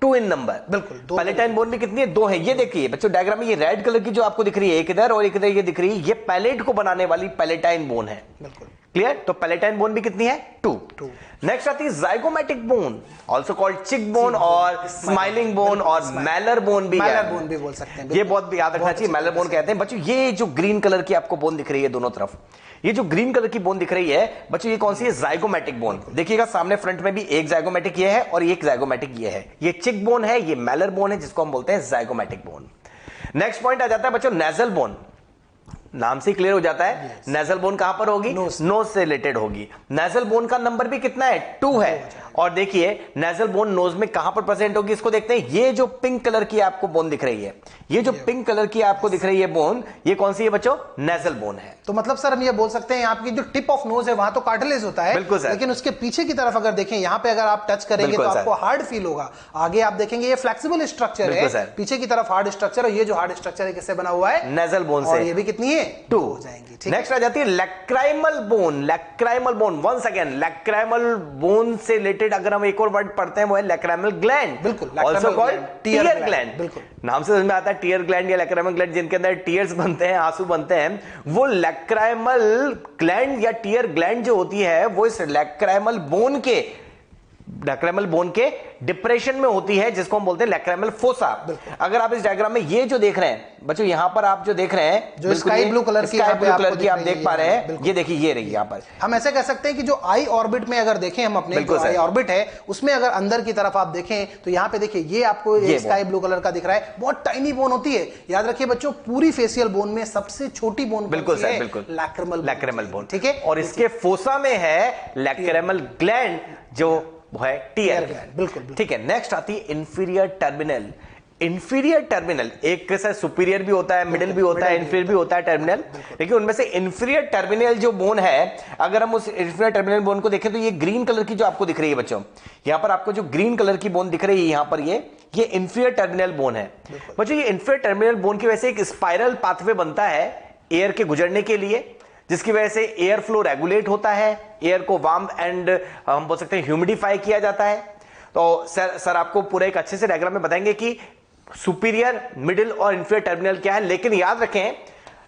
2 in number. बिल्कुल। पैलेटाइन बोन भी कितनी है, 2 है। ये देखिए बच्चों डायग्राम में ये रेड कलर की जो आपको दिख रही है एक इधर और एक इधर, ये दिख रही है, ये पैलेट को बनाने वाली पैलेटाइन बोन है। बिल्कुल। क्लियर? तो पैलेटाइन बोन भी कितनी है? 2। नेक्स्ट आती है जाइगोमेटिक बोन, ऑल्सो कॉल्ड चिक बोन और स्माइलिंग बोन और मैलर बोन भी बोल सकते हैं। ये बहुत याद रखना चाहिए, मैलर बोन कहते हैं बच्चों। ये जो ग्रीन कलर की आपको बोन दिख रही है दोनों तरफ, ये जो ग्रीन कलर की बोन दिख रही है बच्चों, ये कौन सी है? Zygomatic bone. देखिएगा सामने फ्रंट में भी एक जाइगोमेटिक ये है और एक जाइगोमेटिक ये है। ये चिक बोन है, ये मैलर बोन है, जिसको हम बोलते हैं जाइगोमेटिक बोन। नेक्स्ट पॉइंट आ जाता है बच्चों नेजल बोन। नाम से क्लियर हो जाता है, नेजल बोन कहां पर होगी? नोज से रिलेटेड होगी। नेजल बोन का नंबर भी कितना है? 2 है। और देखिए नेजल बोन नोज में कहां पर प्रेजेंट होगी, इसको देखते हैं। ये जो पिंक कलर की आपको बोन दिख रही है, ये जो पिंक कलर की आपको दिख रही है बोन, ये कौन सी है बच्चों? नेजल बोन है। तो मतलब सर हम ये बोल सकते हैं आपकी जो टिप ऑफ नोज है वहां तो कार्टिलेज होता है, बिल्कुल सर, लेकिन उसके पीछे की तरफ अगर देखें, यहां पे अगर आप टच करेंगे तो आपको हार्ड फील होगा। आगे आप देखेंगे ये फ्लेक्सिबल स्ट्रक्चर है, पीछे की तरफ हार्ड स्ट्रक्चर है। ये जो हार्ड स्ट्रक्चर है किससे बना हुआ है? नेजल बोन से। और ये भी कितनी है? 2 हो जाएंगी। नेक्स्ट आ जाती है lacrimal bone. Lacrimal bone, once again lacrimal bone से रिलेटेड अगर हम एक और वर्ड पढ़ते हैं वो है लैक्राइमल ग्लैंड, बिल्कुल, ऑल्सो कॉल्ड टीयर ग्लैंड। बिल्कुल, नाम से समझ में आता है टीयर ग्लैंड या लैक्राइमल ग्लैंड, जिनके अंदर टीयर्स बनते हैं, आंसू बनते हैं। वो लैक्राइमल ग्लैंड या टीयर ग्लैंड जो होती है वो इस लैक्राइमल बोन के डिप्रेशन में होती है, जिसको हम बोलते हैं लैक्राइमल फोसा। अगर आप इस डायग्राम में ये जो देख रहे हैं बच्चों, यहां पर आप जो देख रहे हैं जो स्काई ब्लू कलर की आप देख पा रहे हैं, ये देखिए ये रही यहां पर। हम ऐसे कह सकते हैं कि जो आई ऑर्बिट में अगर देखें हम अपने जो आई ऑर्बिट है उसमें अगर अंदर की तरफ आप देखें तो यहां पे देखिए ये आपको स्काई ब्लू कलर का दिख रहा है। बहुत टाइनी बोन होती है। याद रखिए बच्चों, पूरी फेशियल बोन में सबसे छोटी बोन बिल्कुल सर, बिल्कुल लैक्राइमल बोन, ठीक है। और इसके फोसा में है लैक्राइमल ग्लैंड जो वो है टीयर ग्लैंड। बिल्कुल ठीक है। नेक्स्ट आती है इंफीरियर टर्मिनल। इंफीरियर टर्मिनल एक से सुपीरियर भी होता है, मिडिल भी होता है, इंफीरियर भी होता है टर्मिनल, लेकिन उनमें से इंफीरियर टर्मिनल जो बोन है, अगर हम उस इंफीरियर टर्मिनल बोन को देखें तो ये ग्रीन कलर की जो आपको दिख रही है बच्चों, यहां पर आपको जो ग्रीन कलर की बोन दिख रही है यहां पर, ये इंफीरियर टर्मिनल बोन है बच्चों। ये इंफीरियर टर्मिनल बोन की वजह से एक स्पाइरल पाथवे बनता है एयर के गुजरने के लिए, जिसकी वजह से एयर फ्लो रेगुलेट होता है, एयर को वार्म एंड हम बोल सकते हैं ह्यूमिडिफाई किया जाता है। तो सर आपको पूरा एक अच्छे से डायग्राम में बताएंगे कि सुपीरियर, मिडिल और इंफीरियर टर्मिनल क्या है, लेकिन याद रखें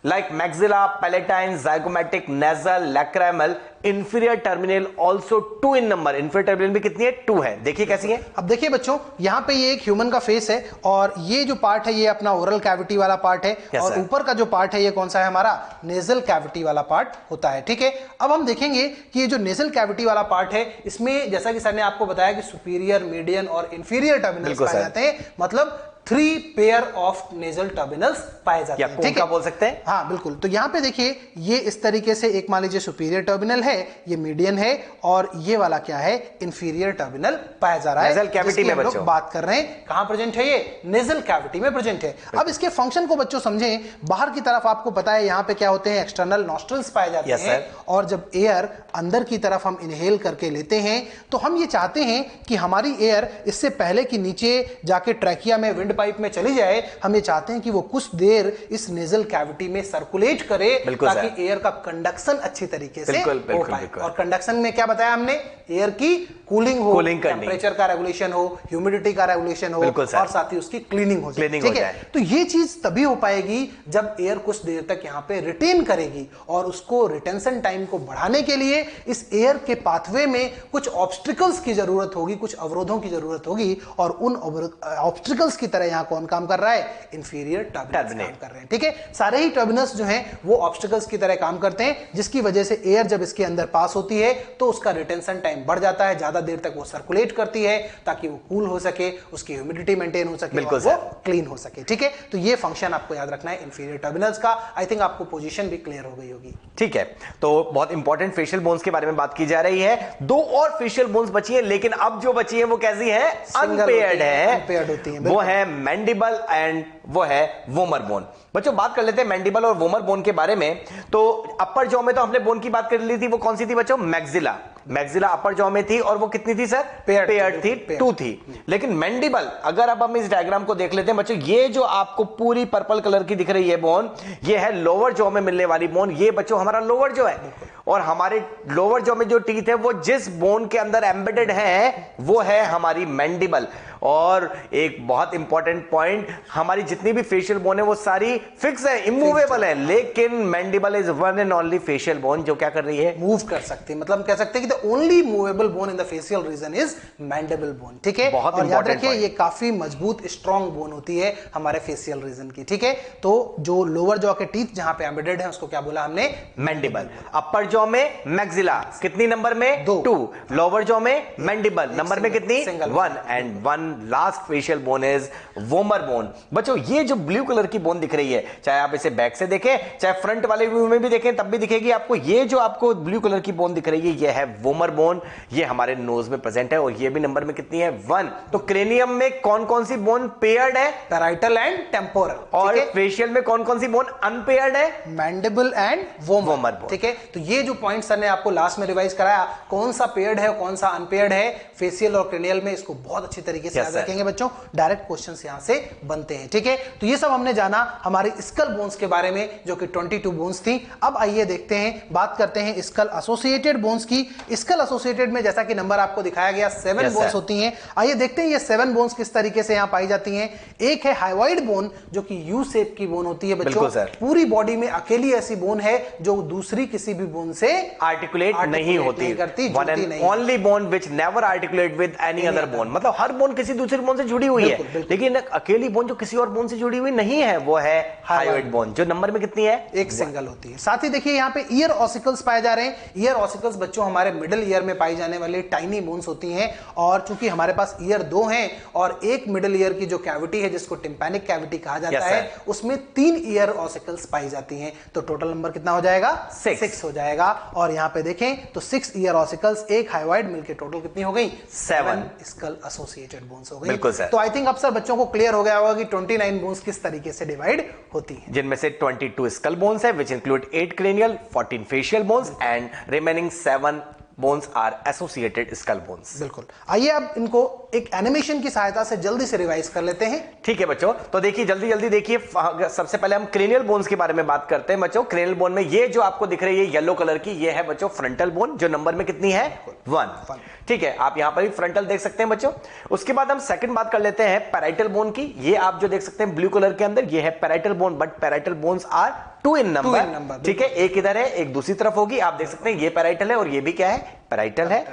like maxilla, palatine, zygomatic, nasal, lacrimal, inferior terminal also 2 in number। inferior terminal भी कितनी है? 2 है। देखिए कैसी है। अब देखिए बच्चों, यहाँ पे ये एक ह्यूमन का फेस है और ये जो पार्ट है ये अपना ओरल कैविटी वाला पार्ट है, और ऊपर का जो पार्ट है ये कौन सा है? हमारा नेजल कैविटी वाला पार्ट होता है। ठीक है। अब हम देखेंगे कि ये जो नेजल कैविटी वाला पार्ट है, इसमें जैसा कि सर ने आपको बताया कि सुपीरियर, मीडियन और इंफीरियर टर्मिनल्स पाए जाते हैं, मतलब 3 पेयर ऑफ नेजल टर्मिनल्स पाए जाते हैं। ठीक है, बोल सकते हैं। हाँ बिल्कुल। तो यहां पे देखिए ये इस तरीके से, एक मान लीजिए सुपीरियर टर्मिनल है, ये मीडियन है, और ये वाला क्या है? इंफीरियर टर्मिनल पाया जा रहा है। नेजल कैविटी में बच्चों बात कर रहे हैं, कहां प्रेजेंट है? ये नेजल कैविटी में प्रेजेंट है। अब इसके फंक्शन को बच्चों समझें। बाहर की तरफ आपको पता है यहां पे क्या होते हैं? एक्सटर्नल नॉस्ट्रल्स पाए जाते हैं, और जब एयर अंदर की तरफ हम इनहेल करके लेते हैं तो हम ये चाहते हैं कि हमारी एयर इससे पहले कि नीचे जाके ट्रैकिया में, विंड पाइप में चली जाए, हम ये चाहते हैं कि वो कुछ देर इस नेजल कैविटी में सर्कुलेट करे, ताकि एयर का कंडक्शन अच्छी तरीके से हो पाए। और कंडक्शन में क्या बताया हमने? एयर की कूलिंग हो, टेंपरेचर का रेगुलेशन हो, ह्यूमिडिटी का रेगुलेशन हो, और साथ ही उसकी क्लीनिंग हो जाए। ठीक है। तो ये चीज तभी हो पाएगी जब एयर कुछ देर तक यहां पे रिटेन करेगी, और उसको रिटेंशन टाइम को बढ़ाने के लिए इस एयर के पाथवे में कुछ ऑब्स्टिकल्स की जरूरत होगी, कुछ अवरोधों की जरूरत होगी, और उन ऑब्स्टिकल्स की तरह यहां कौन काम कर रहा है? इंफीरियर टर्मिनल्स काम कर रहे हैं। ठीक है। सारे ही टर्मिनल्स जो हैं वो ऑब्स्टिकल्स की तरह काम करते हैं, जिसकी वजह से एयर जब इसके अंदर पास होती है तो उसका रिटेंशन टाइम बढ़ जाता है, ज्यादा देर तक वो सर्कुलेट करती है, ताकि वो कूल हो सके, उसकी ह्यूमिडिटी मेंटेन हो सके, और वो क्लीन हो सके। ठीक है। तो ये फंक्शन आपको याद रखना है इंफीरियर टर्मिनल्स का। आई थिंक आपको पोजीशन भी क्लियर हो गई होगी। ठीक है। तो बहुत इंपॉर्टेंट फेशियल बोन्स के बारे में बात की जा रही है। 2 और फेशियल बोन्स बची है, लेकिन अब जो बची है वो कैसी है? अनपेयर्ड है, अनपेयर्ड होती है। वो है मैंडिबल एंड वो है वोमर बोन। बच्चों बात कर लेते हैं मैंडिबल और वोमर बोन के बारे में। तो अपर जॉ में तो हमने बोन की बात कर ली थी, वो कौन सी थी बच्चों? मैक्सिला। मैक्सिला अपर जॉ में थी, और वो कितनी थी सर? पेयर्ड थी, 2 थी। लेकिन मैंडिबल, अगर अब हम इस डायग्राम को देख लेते हैं बच्चों, ये जो आपको पूरी पर्पल कलर की दिख रही है बोन, ये है लोअर जॉ में मिलने वाली बोन। ये बच्चों हमारा लोअर जॉ है, और हमारे लोअर जॉ में जो टीथ है वो जिस बोन के अंदर एम्बेडेड है वो है हमारी मैंडिबल। और एक बहुत इंपॉर्टेंट पॉइंट, हमारी जितनी भी फेशियल बोन है वो सारी फिक्स है, इमूवेबल है, लेकिन mandible is one and only facial bone जो क्या कर रही है, मूव कर सकती है। मतलब हम कह सकते हैं कि the only movable bone in the facial region is mandible bone. ठीक है, बहुत और याद रखिए point। ये काफी मजबूत स्ट्रॉन्ग बोन होती है हमारे फेशियल रीजन की। ठीक है, तो जो लोअर जॉ के टीथ जहां पे एम्बेडेड है उसको क्या बोला हमने, मैंडिबल। अपर जॉ में मैक्सिला कितनी नंबर में, 2। लोअर जॉ में मैंडिबल नंबर में कितनी, 1। And 1 last facial bone is vomer bone. बच्चों ये जो ब्लू कलर की बोन दिख रही है, चाहे आप इसे बैक से देखें चाहे फ्रंट वाले व्यू में भी देखें तब भी दिखेगी आपको। ये जो आपको ब्लू कलर की बोन दिख रही है ये है वोमर बोन, ये हमारे नोज में प्रेजेंट है और ये भी नंबर में कितनी है, 1। तो क्रेनियम में कौन कौन सी बोन पेयर्ड है, पैराइटल एंड टेम्पोरल। और फेशियल में कौन कौन सी बोन अनपेयर्ड है, मैंडिबल एंड वोमर बोन। ठीक है, तो ये जो पॉइंट सर ने आपको लास्ट में रिवाइज कराया, कौन सा पेयर्ड है कौन सा अनपेयर्ड है फेशियल और क्रेनियल में, इसको बहुत अच्छी तरीके से याद रखेंगे बच्चों। डायरेक्ट क्वेश्चंस यहां से बनते हैं। ठीक है, तो ये सब हमने जाना हमारी स्कल बोन्स के बारे में जो कि 22 बोन्स थी। अब आइए देखते हैं, बात करते हैं स्कल एसोसिएटेड बोन्स की। स्कल एसोसिएटेड में जैसा कि नंबर आपको दिखाया गया 7 बोन्स होती हैं। आइए देखते हैं ये 7 बोन्स किस तरीके से यहां पाई जाती हैं। एक है हाइवाइड बोन जो कि यू शेप की बोन होती है बच्चों, पूरी बॉडी में अकेली ऐसी बोन है जो दूसरी किसी भी बोन से आर्टिकुलेट नहीं होती, one and only bone which never articulate with any other bone. मतलब हर बोन किसी दूसरी बोन से जुड़ी हुई है, लेकिन अकेली बोन जो किसी और बोन से जुड़ी हुई नहीं है वो है हाइवाइड बोन, जो नंबर में कितनी है, एक सिंगल होती है। साथ ही देखिए यहाँ पे ईयर ऑसिकल्स पाए जा रहे हैं। ईयर ऑसिकल्स बच्चों हमारे मिडिल ईयर में पाई जाने वाली टाइनी बोन्स होती हैं, और चूंकि हमारे पास ईयर 2 हैं और एक मिडिल ईयर की जो कैविटी है जिसको टिम्पैनिक कैविटी कहा जाता है उसमें 3 ईयर ऑसिकल्स पाई जाती हैं। तो टोटल नंबर कितना हो जाएगा, 6 हो जाएगा। और यहाँ पे देखें तो 6 ईयर ऑसिकल्स एक हाइवाइड मिलकर टोटल कितनी हो गई, 7 स्कल एसोसिएटेड बोन्स हो गई। तो आई थिंक अब सर बच्चों को क्लियर हो गया होगा कि 29 बोन्स किस तरीके से डिवाइड होती हैं, जिनमें से 22 स्कल बोन्स है which include 8 cranial, 14 facial bones and remaining 7 bones are associated skull bones. बिल्कुल, आइए अब इनको एक एनिमेशन की सहायता से जल्दी से रिवाइज कर लेते हैं। ठीक है बच्चों, तो देखिए जल्दी जल्दी देखिए। सबसे पहले हम क्रेनियल बोन्स के बारे में बात करते हैं बच्चों। क्रेनियल बोन में ये जो आपको दिख रही है येलो कलर की, ये है बच्चों फ्रंटल बोन जो नंबर में कितनी है, 1। ठीक है, आप यहां पर भी फ्रंटल देख सकते हैं बच्चों। उसके बाद हम सेकंड बात कर लेते हैं पैराइटल बोन की। ये आप जो देख सकते हैं ब्लू कलर के अंदर, ये है parietal bone, but parietal bones are 2 in number. ठीक है, एक इधर है एक दूसरी तरफ होगी। आप देख सकते हैं ये पैराइटल है और ये भी क्या है, पैराइटल है।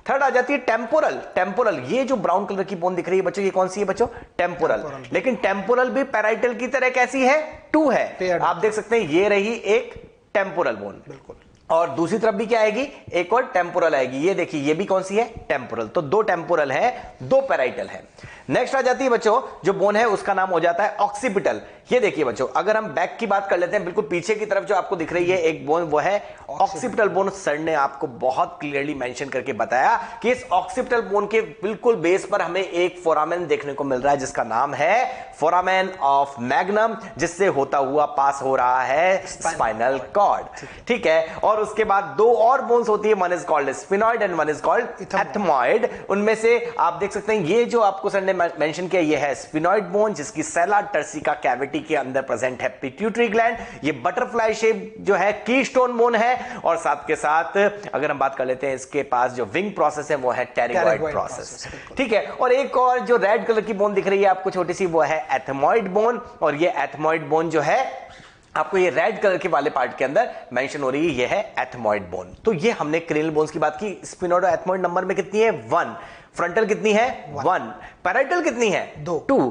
थर्ड आ जाती है टेम्पोरल। टेम्पोरल ये जो ब्राउन कलर की बोन दिख रही है बच्चों, ये कौन सी है बच्चों, टेम्पोरल। लेकिन टेम्पोरल भी पैराइटल की तरह कैसी है, 2 है। आप देख सकते हैं ये रही एक टेम्पोरल बोन, बिल्कुल, और दूसरी तरफ भी क्या आएगी, एक और टेम्पोरल आएगी। ये देखिए ये भी कौन सी है, टेम्पोरल। तो 2 टेम्पोरल है, 2 पैराइटल है। नेक्स्ट आ जाती है बच्चों जो बोन है उसका नाम हो जाता है ऑक्सीपिटल। ये देखिए बच्चों, अगर हम बैक की बात कर लेते हैं, बिल्कुल पीछे की तरफ जो आपको दिख रही है एक बोन, वो है ऑक्सीपिटल बोन। सर ने आपको बहुत क्लियरली मेंशन करके बताया कि इस ऑक्सीपिटल बोन के बिल्कुल बेस पर हमें एक फोरामेन देखने को मिल रहा है जिसका नाम है फोरामेन ऑफ मैग्नम, जिससे होता हुआ पास हो रहा है स्पाइनल कॉर्ड। ठीक है, और उसके बाद 2 और बोन्स होती है, one is called sphenoid and one is called ethmoid. उनमें से आप देख सकते हैं ये जो आपको सर ने मेंशन किया, ये है स्फिनॉइड बोन जिसकी सेला टर्सिका कैविटी के अंदर प्रेजेंट है पिट्यूटरी ग्लैंड। ये बटरफ्लाई शेप जो है कीस्टोन बोन है, और साथ के साथ अगर हम बात कर लेते हैं इसके पास जो विंग प्रोसेस है वो है टेरिगॉइड प्रोसेस। ठीक है, और एक और जो रेड कलर की बोन दिख रही है आपको छोटी सी, वो है एथमॉइड बोन। और ये एथमॉइड बोन जो है आपको ये रेड कलर के वाले पार्ट के अंदर मेंशन हो रही है, ये है एथमॉइड बोन। तो ये हमने क्रेनियल बोन्स की बात की। स्फिनॉइड और एथमॉइड नंबर में कितनी है, 1। फ्रंटल कितनी है, 1। पैराइटल कितनी है, 2।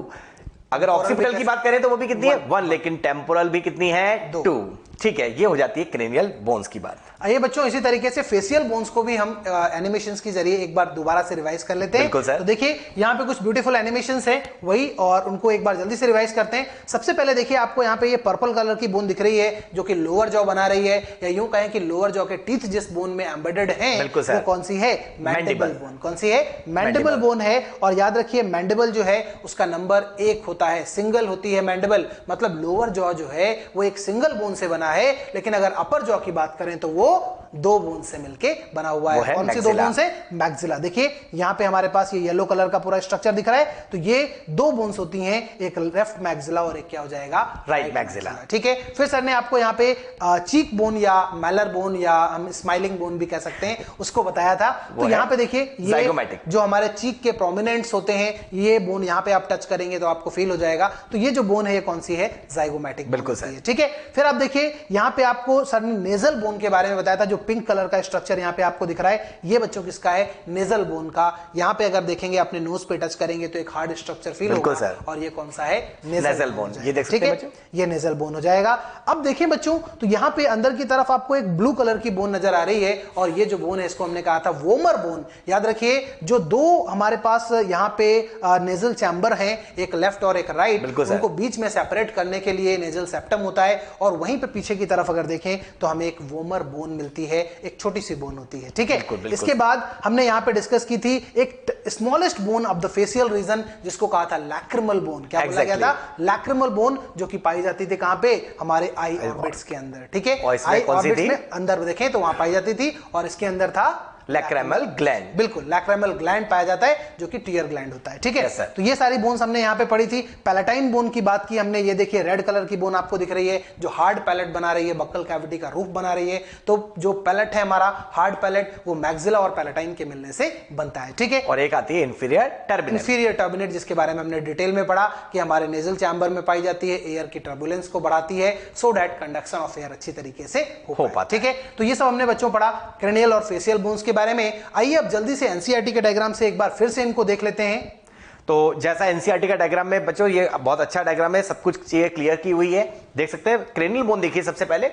अगर ऑक्सीपिटल की बात करें तो वो भी कितनी है, 1। लेकिन टेम्पोरल भी कितनी है, 2। ठीक है, ये हो जाती है क्रेनियल बोन्स की बात। आइए बच्चों इसी तरीके से फेशियल बोन्स को भी हम एनिमेशंस के जरिए एक बार दोबारा से रिवाइज कर लेते हैं। तो देखिए यहाँ पे कुछ ब्यूटीफुल एनिमेशंस हैं वही, और उनको एक बार जल्दी से रिवाइज करते हैं। सबसे पहले देखिए आपको यहाँ पे ये पर्पल कलर की बोन दिख रही है जो कि लोअर जॉ बना रही है, या यूं कहें कि लोअर जॉ के टीथ जिस बोन में एम्बेडेड हैं वो कौन सी है, मैंडिबल बोन। कौन सी है, मैंडिबल बोन है। और याद रखिए मैंडिबल जो है उसका नंबर 1 होता है, सिंगल होती है मैंडिबल। मतलब लोअर जॉ जो है वो एक सिंगल बोन से बना बना है, लेकिन अगर अपर जॉ की बात करें तो वो दो बोन से मिलके बना हुआ है। कौन सी दो बोन से? मैक्सिला। देखिए यहां पे हमारे पास ये येलो कलर का पूरा स्ट्रक्चर दिख रहा है, तो ये दो बोन्स होती हैं, एक लेफ्ट मैक्सिला और एक क्या हो जाएगा? Right maxilla. ठीक है, फिर सर ने आपको यहाँ पे चीक बोन या मैलर बोन या हम स्माइलिंग बोन भी कह सकते हैं, उसको बताया था। तो यहाँ पे देखिए ये जो हमारे चीक के प्रोमिनेंट्स होते हैं, ये बोन यहाँ पे आप टच करेंगे तो आपको फील हो जाएगा। तो ये जो बोन है ये कौन सी है? जाइगोमैटिक। बिल्कुल सही। ठीक है, फिर आप देखिए यहाँ पे आपको सर ने नेजल बोन के बारे में बताया था, जो पिंक कलर का स्ट्रक्चर यहाँ पे आपको दिख रहा है, ये बच्चों किसका है? नेजल बोन का। यहाँ पे अगर देखेंगे अपने नोज पे टच करेंगे तो एक हार्ड स्ट्रक्चर फील होगा, और ये कौन सा है? Nasal bone. ये देख सकते हैं बच्चों, ये नेजल बोन हो जाएगा। अब देखिए बच्चों, तो यहाँ पे अंदर की तरफ आपको एक ब्लू कलर की बोन नजर आ रही है, और ये जो बोन है इसको हमने कहा था वोमर बोन। याद रखिए, जो दो हमारे पास यहाँ पे नेजल चैम्बर है, एक लेफ्ट और एक राइट, उनको बीच में सेपरेट करने के लिए नेजल सेप्टम होता है, और वहीं पे पीछे की तरफ अगर देखें तो हमें एक वोमर बोन मिलती है, एक छोटी सी बोन होती है। ठीक है, इसके बाद हमने यहाँ पे डिस्कस की थी एक smallest bone of the facial region, जिसको कहा था लैक्रिमल बोन। क्या बोला गया था? लैक्रिमल बोन, जो कि पाई जाती थी कहां पे? हमारे आई ऑर्बिट्स के अंदर। ठीक है, आई ऑर्बिट्स में अंदर देखें तो वहां पाई जाती थी, और इसके अंदर था लैक्रिमल ग्लैंड। बिल्कुल, लैक्रिमल ग्लैंड पाया जाता है, जो कि टीयर ग्लैंड होता है। ठीक है, तो ये सारी बोन्स हमने यहाँ पे पढ़ी थी। पैलेटाइन बोन की बात की हमने, ये देखिए रेड कलर की बोन आपको दिख रही है, जो हार्ड पैलेट बना रही है, बक्कल कैविटी का रूफ बना रही है। तो जो पैलेट है हमारा हार्ड पैलेट, वो मैक्सिला और पैलेटाइन के मिलने से बनता है। ठीक है, और एक आती है इंफीरियर टर्बिनेट। इंफीरियर टर्बिनेट, जिसके बारे में हमने डिटेल में पढ़ा कि हमारे नेजल चैम्बर में पाई जाती है, एयर की टर्बुलेंस को बढ़ाती है, so that conduction of air अच्छी तरीके से हो पाता। ठीक है, तो ये सब हमने बच्चों पढ़ा क्रेनियल और फेशियल बोन्स के बारे में। आइए अब जल्दी से एनसीईआरटी के डायग्राम से एक बार फिर से इनको देख लेते हैं। तो जैसा एनसीईआरटी का डायग्राम में बच्चों, ये बहुत अच्छा डायग्राम है, सब कुछ चीजें क्लियर की हुई है। देख सकते हैं क्रेनियल बोन, देखिए सबसे पहले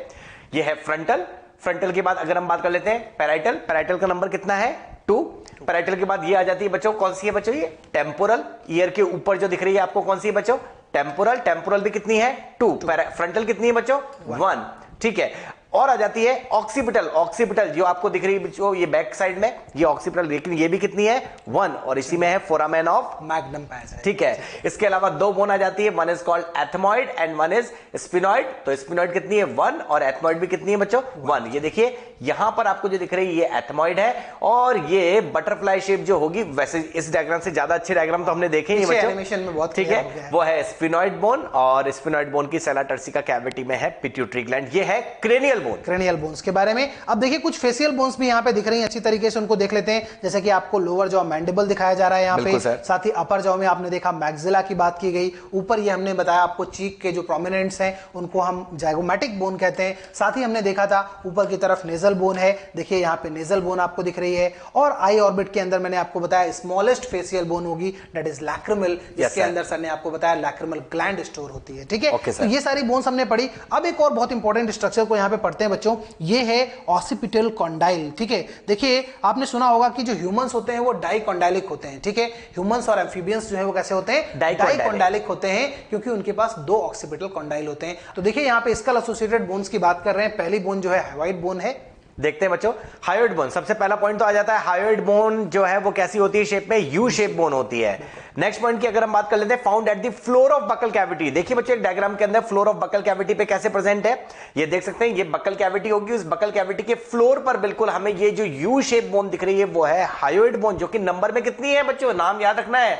ये है फ्रंटल। फ्रंटल के बाद अगर हम बात कर लेते हैं पैराइटल, पैराइटल का नंबर कितना है? 2। पैराइटल के बाद ये आ जाती है बच्चों, कौन सी है बच्चों? ये टेम्पोरल। ईयर के ऊपर जो दिख रही है आपको, कौन सी है बच्चों? टेम्पोरल। टेम्पोरल भी कितनी है? 2। फ्रंटल कितनी है बच्चों? 1। ठीक है, और आ जाती है ऑक्सीपिटल। ऑक्सीपिटल जो आपको दिख रही है बच्चों, ये बैक साइड में, ये ऑक्सीपिटल, लेकिन ये भी कितनी है? 1, और इसी में है फोरामेन ऑफ मैग्नम पाया। ठीक है, इसके अलावा दो बोन आ जाती है, one is called ethmoid and one is sphenoid. तो स्पिनॉइड कितनी है? 1, और एथमॉइड भी कितनी है बच्चों? 1। ये देखिए यहां पर आपको जो दिख रही है ये एथमॉइड है, और ये बटरफ्लाई शेप जो होगी, वैसे इस डायग्राम से ज्यादा अच्छे डायग्राम तो हमने देखे ही एनिमेशन में बहुत। ठीक है, वो है स्पिनॉइड बोन, और स्पिनॉइड बोन की सेला टर्सिका कैविटी में है पिट्यूटरी ग्लैंड। ये है क्रेनियल बोन। क्रेनियल बोन्स के बारे में अब देखिए, कुछ फेशियल बोन्स भी यहाँ पे दिख रही हैं, अच्छी तरीके से उनको देख लेते हैं। जैसे कि आपको लोअर जॉ मैंडिबल दिखाया जा रहा है यहाँ पे, साथ ही अपर जॉ में आपने देखा मैक्सिला की बात की गई। ऊपर ये हमने बताया आपको चीक के जो प्रोमिनेंट्स हैं उनको हम जाइगोमैटिक बोन कहते हैं। साथ ही हमने देखा था ऊपर की तरफ नेजल बोन है, देखिए यहाँ पे नेजल बोन आपको दिख रही है। और आई ऑर्बिट के अंदर मैंने आपको बताया स्मॉलेस्ट फेशियल बोन होगी, दैट इज लैक्रिमल, जिसके अंदर सर ने आपको बताया लैक्रिमल ग्लैंड स्टोर होती है। ठीक है, तो ये सारी बोन्स हमने पढ़ी। अब एक और बहुत इंपॉर्टेंट स्ट्रक्चर को यहाँ पे पढ़ते हैं बच्चों, ये है ऑसिपिटल कॉन्डाइल। ठीक है, देखिए आपने सुना होगा कि जो ह्यूमंस होते हैं वो डाइकॉन्डाइलिक होते हैं। ठीक है, ह्यूमंस और एम्फीबियंस जो है वो कैसे होते हैं? डाइकॉन्डाइलिक होते हैं, क्योंकि उनके पास दो ऑक्सीपिटल कॉन्डाइल होते हैं। तो देखिए यहाँ पे स्कल एसोसिएटेड बोन्स की बात कर रहे हैं। पहली बोन जो है हाइवाइड बोन है। देखते हैं बच्चों, हायोइड बोन, सबसे पहला पॉइंट तो आ जाता है। हायोइड बोन जो है वो कैसी होती है? शेप में यू शेप बोन होती है। नेक्स्ट पॉइंट की अगर हम बात कर लेते हैं, found at the floor of buccal cavity. देखिए बच्चों, एक डायग्राम के अंदर फ्लोर ऑफ बकल कैविटी पे कैसे प्रेजेंट है, ये देख सकते हैं। ये बकल कैविटी होगी, उस बकल कैविटी के फ्लोर पर बिल्कुल हमें ये जो यू शेप बोन दिख रही है वो है हायोइड बोन, जो कि नंबर में कितनी है बच्चों? नाम याद रखना है,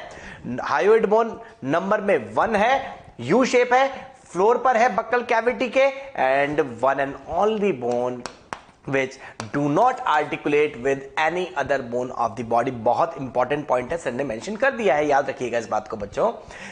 हायोइड बोन नंबर में 1 है, यू शेप है, फ्लोर पर है बकल कैविटी के, and one and only bone which do not articulate with any other bone of the body। बहुत इंपॉर्टेंट पॉइंट है, सर ने मेंशन कर दिया है, याद रखिएगा इस बात को बच्चों।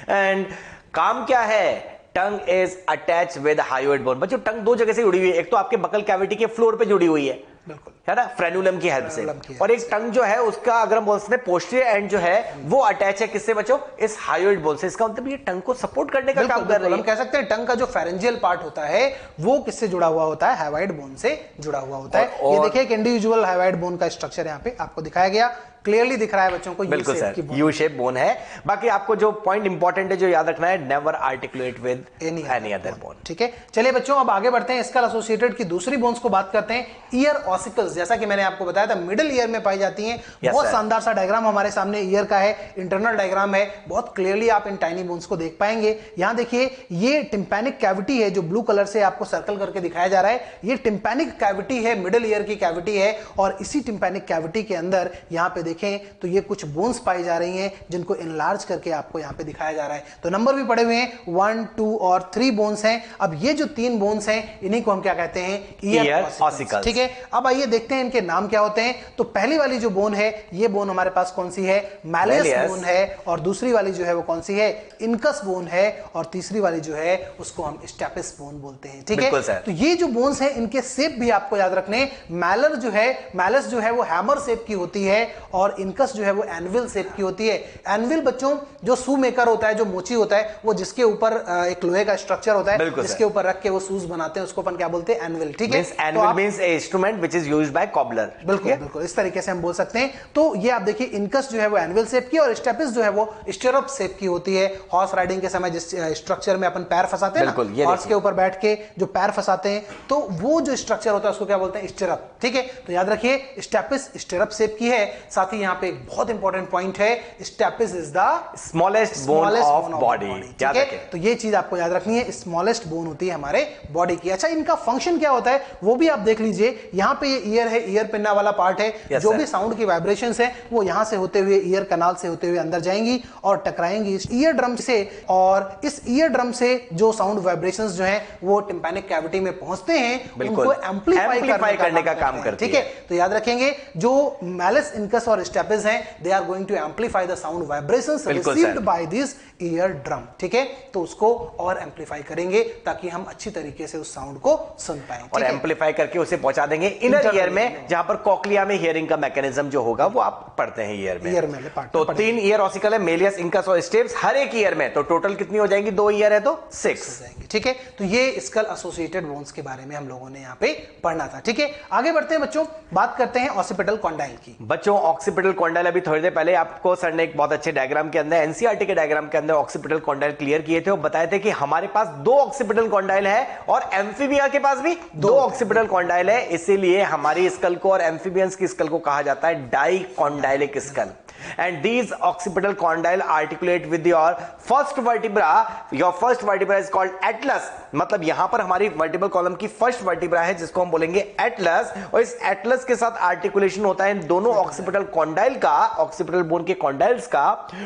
एंड काम क्या है? Tongue is attach with hyoid bone. बच्चों टंग दो जगह से जुड़ी हुई है, एक तो आपके बकल कैविटी के फ्लोर पे जुड़ी हुई है, बिल्कुल है ना, फ्रेनुलम की हेल्प से, और एक टंग जो है उसका अगर हम बोलते हैं पोस्टीरियर एंड जो है वो अटैच है किससे बच्चों? इस हायोइड बोन से। इसका मतलब ये टंग को सपोर्ट करने का काम कर रही है। हम कह सकते हैं टंग का जो फेरेंजियल पार्ट होता है वो किससे जुड़ा हुआ होता है? हाइवाइड बोन से जुड़ा हुआ होता है। ये देखिए एक इंडिविजुअल हाइवाइड बोन का स्ट्रक्चर यहाँ पे आपको दिखाया गया। क्लियरली दिख रहा है बच्चों को, बिल्कुल सर, यू शेप बोन है। बाकी आपको जो पॉइंट इंपॉर्टेंट है जो याद रखना है, never articulate with any other bone. ठीक है, चलिए बच्चों अब आगे बढ़ते हैं, स्कल एसोसिएटेड की दूसरी बोन्स को बात करते हैं, ईयर ऑसिकल्स। जैसा कि मैंने आपको बताया था मिडिल ईयर में पाई जाती हैं। बहुत शानदार सा डायग्राम हमारे सामने ईयर का है, इंटरनल डायग्राम है, बहुत क्लियरली आप इन टाइनी बोन्स को देख पाएंगे। यहां देखिए ये टिम्पैनिक कैविटी है जो ब्लू कलर से आपको सर्कल करके दिखाया जा रहा है, ये टिम्पैनिक कैविटी है, मिडिल ईयर की कैविटी है। और इसी टिम्पैनिक कैविटी के अंदर यहां पे देखें तो ये कुछ बोन्स पाई जा रही हैं जिनको इनलार्ज करके आपको यहां पे दिखाया जा रहा है। तो नंबर भी पड़े हुए हैं, 1, 2 और 3 बोन्स हैं। अब ये जो 3 बोन्स हैं इन्हीं को हम क्या कहते हैं, ईयर ऑसिकल्स। ठीक है, अब आइए देखते हैं इनके नाम क्या होते हैं। तो पहली वाली जो बोन है, ये बोन हमारे पास कौन सी है, मैलियस बोन है। और दूसरी वाली जो है वो कौन सी है, इनकस बोन है। और तीसरी वाली जो है उसको हम स्टेपिस बोन बोलते हैं। ठीक है, तो ये जो बोन्स हैं इनके शेप भी आपको याद रखने, मैलस जो है वो हैमर शेप की होती है और इनकस जो है वो एनविल शेप की होती है। एनविल बच्चों जो शू मेकर होता है, जो मोची होता है, वो जिसके ऊपर एक लोहे का स्ट्रक्चर होता है जिसके ऊपर रख के वो शूज बनाते हैं, उसको अपन क्या बोलते हैं, एनविल। ठीक है, anvil means A instrument which is used by cobbler. बिल्कुल बिल्कुल इस तरीके से हम बोल सकते हैं। तो ये आप देखिए इनकस जो है वो एनविल शेप की और स्टेपिस जो है वो स्टिरअप शेप की होती है। हॉर्स राइडिंग के समय जिस स्ट्रक्चर में अपन पैर फंसाते हैं ना, हॉर्स के ऊपर बैठ के जो पैर फंसाते हैं, तो वो जो स्ट्रक्चर होता है उसको क्या बोलते हैं, स्टिरअप। ठीक है, तो याद रखिए स्टेपिस स्टिरअप शेप की है। साथ ही यहाँ पे एक बहुत इंपॉर्टेंट पॉइंट है, stapes is the smallest bone of body. ठीक है, तो ये चीज आपको याद रखनी है, स्मॉलेस्ट बोन होती है हमारे बॉडी की। अच्छा, इनका फंक्शन क्या होता है वो भी आप देख लीजिए। यहाँ पे ये ईयर है, ईयर पिन्ना वाला पार्ट है। जो भी साउंड की वाइब्रेशंस है वो यहां से होते हुए ईयर कनाल से होते हुए अंदर जाएंगी और टकराएंगी इस ईयर ड्रम से। और इस ईयर ड्रम से जो साउंड वाइब्रेशंस जो है वो टिम्पैनिक कैविटी में पहुंचते हैं, उनको एम्प्लीफाई करने का काम करते हैं। ठीक है, तो याद रखेंगे जो मैलिस, इनकस और स्टेपिस हैं, they are going to amplify the sound vibrations received by this ear drum. ठीक है, तो उसको और एम्प्लीफाई करेंगे ताकि हम अच्छी तरीके से उस साउंड को सुन पाए और एम्प्लीफाई करके उसे पहुंचा देंगे इनर ईयर में, जहां पर कॉक्लिया में हियरिंग का मैकेनिज्म जो होगा वो आप पढ़ते हैं ईयर में। तो 3 ईयर ऑसिकल है, मेलियस, इनकस और स्टेप्स हर एक ईयर में। तो टोटल कितनी हो जाएंगी, 2 ईयर है तो 6 जाएंगी। ठीक है, तो ये स्कल एसोसिएटेड बोन्स के बारे में हम लोगों ने यहाँ पे पढ़ना था। ठीक है, आगे बढ़ते हैं बच्चों, बात करते हैं ऑक्सीपिटल कॉन्डाइल की। बच्चों ऑक्सीपिटल कॉन्डाइल अभी थोड़ी देर पहले आपको सर ने एक बहुत अच्छे डायग्राम के अंदर, एनसीईआरटी के डायग्राम के अंदर ऑक्सीपिटल कॉन्डाइल क्लियर किए थे और बताए थे कि हमारे पास 2 ऑक्सीपिटल कॉन्डाइल है और एम्फीबिया के पास भी 2 ऑक्सीपिटल कॉन्डाइल है। इसीलिए हमारी स्कल को और एम्फीबियंस की स्कल को कहा जाता है dicondylic skull. And these occipital condyle articulate with your first vertebra. Your first vertebra is called atlas. मतलब यहां पर हमारी वर्टिब्रल कॉलम की फर्स्ट वर्टिब्रा है जिसको हम बोलेंगे एटलस, और इस एटलस के साथ आर्टिकुलेशन होता है इन दोनों ऑक्सीपिटल कॉन्डाइल का, ऑक्सीपिटल बोन के कॉन्डाइल्स का,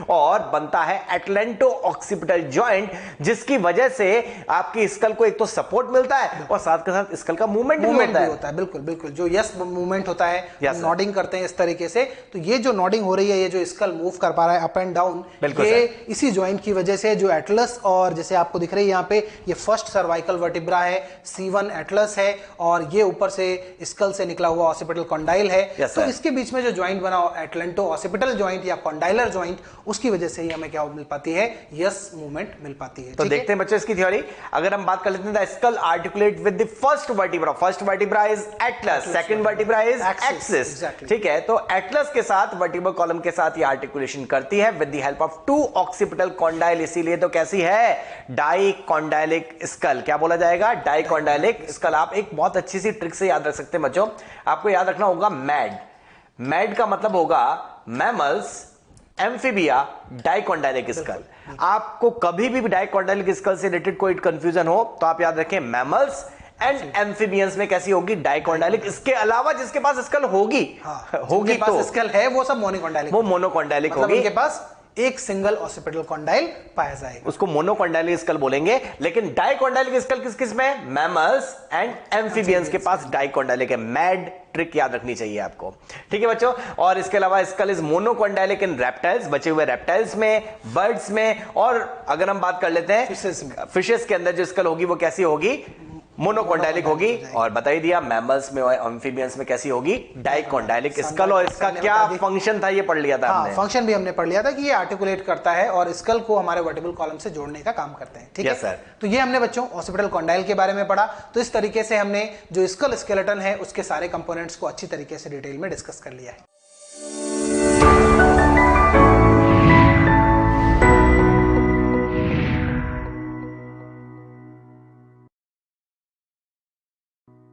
और बनता है एटलेंटो ऑक्सीपिटल जॉइंट, जिसकी वजह से आपकी स्कल को एक तो सपोर्ट मिलता है और साथ के साथ स्कल का मूवमेंट भी होता है। बिल्कुल बिल्कुल, जो यस मूवमेंट होता है, नॉडिंग करते हैं इस तरीके से। तो ये जो नॉडिंग हो रही है, ये जो स्कल मूव कर पा रहा है अप एंड डाउन, ये इसी जॉइंट की वजह से, जो एटलस और जैसे आपको दिख रही है यहाँ पे, ये फर्स्ट सर्वाइकल वर्टिब्रा है, C1 एटलस है, और ये ऊपर से स्कल से निकला हुआ ऑक्सीपिटल कॉन्डाइल है। तो इसके बीच में जो जॉइंट बना एटलेंटो ऑक्सीपिटल जॉइंट या कॉन्डाइलर जॉइंट, उसकी वजह से ही हमें क्या मिल पाती है, यस मूवमेंट मिल पाती है। तो देखते हैं बच्चों इसकी थ्योरी। अगर हम बात कर लेते हैं, the skull articulate with the first vertebra. First vertebra is Atlas, second vertebra is axis. ठीक है, तो एटलस के साथ वर्टिब्रल कॉलम के साथ ये आर्टिकुलेशन करती है with the help of 2 occipital condyle. इसीलिए तो कैसी है, डाइकॉन्डाइलिक स्कल। क्या बोला जाएगा, डाइकॉन्डाइलिक स्कल। आप एक बहुत अच्छी सी ट्रिक से याद रख सकते हैं बच्चों। आपको याद रखना होगा मैड का मतलब होगा मैमल्स, एम्फीबिया, डाइकॉन्डाइलिक स्कल। आपको कभी भी डाइकॉन्डाइलिक स्कल से रिलेटेड कोई कंफ्यूजन हो तो आप याद रखें मैमल्स एंड एम्फीबियंस में कैसी होगी, डाइकॉन्डाइलिक। इसके अलावा जिसके पास स्कल होगी, होगी तो स्कल है वो सब मोनोकॉन्डाइलिक, वो मोनोकॉन्डाइलिक होगी। उनके पास एक सिंगल ऑक्सीपिटल कॉन्डाइल पाया जाएगा, उसको मोनोकॉन्डाइलिक स्कल बोलेंगे। लेकिन डाइकॉन्डाइलिक स्कल किस किस में, मैमल्स एंड एम्फीबियंस के पास डाइकॉन्डाइलिक है। मैड ट्रिक याद रखनी चाहिए आपको। ठीक है बच्चों, और इसके अलावा skull is monocondylic in reptiles, बचे हुए रेप्टाइल्स में, बर्ड्स में, और अगर हम बात कर लेते हैं फिशेस के अंदर जो स्कल होगी वो कैसी होगी, मोनोकॉन्डाइलिक होगी। और बता ही दिया मैमल्स में और एम्फीबियंस में कैसी होगी, डाइकॉन्डाइलिक स्कल। और इसका क्या फंक्शन था ये पढ़ लिया था हमने। फंक्शन भी हमने पढ़ लिया था कि ये आर्टिकुलेट करता है और स्कल को हमारे वर्टिब्रल कॉलम से जोड़ने का काम करते हैं। ठीक है सर। तो ये हमने बच्चों ऑक्सीपिटल कॉन्डाइल के बारे में पढ़ा। तो इस तरीके से हमने जो स्कल स्केलेटन है उसके सारे कंपोनेंट्स को अच्छी तरीके से डिटेल में डिस्कस कर लिया है।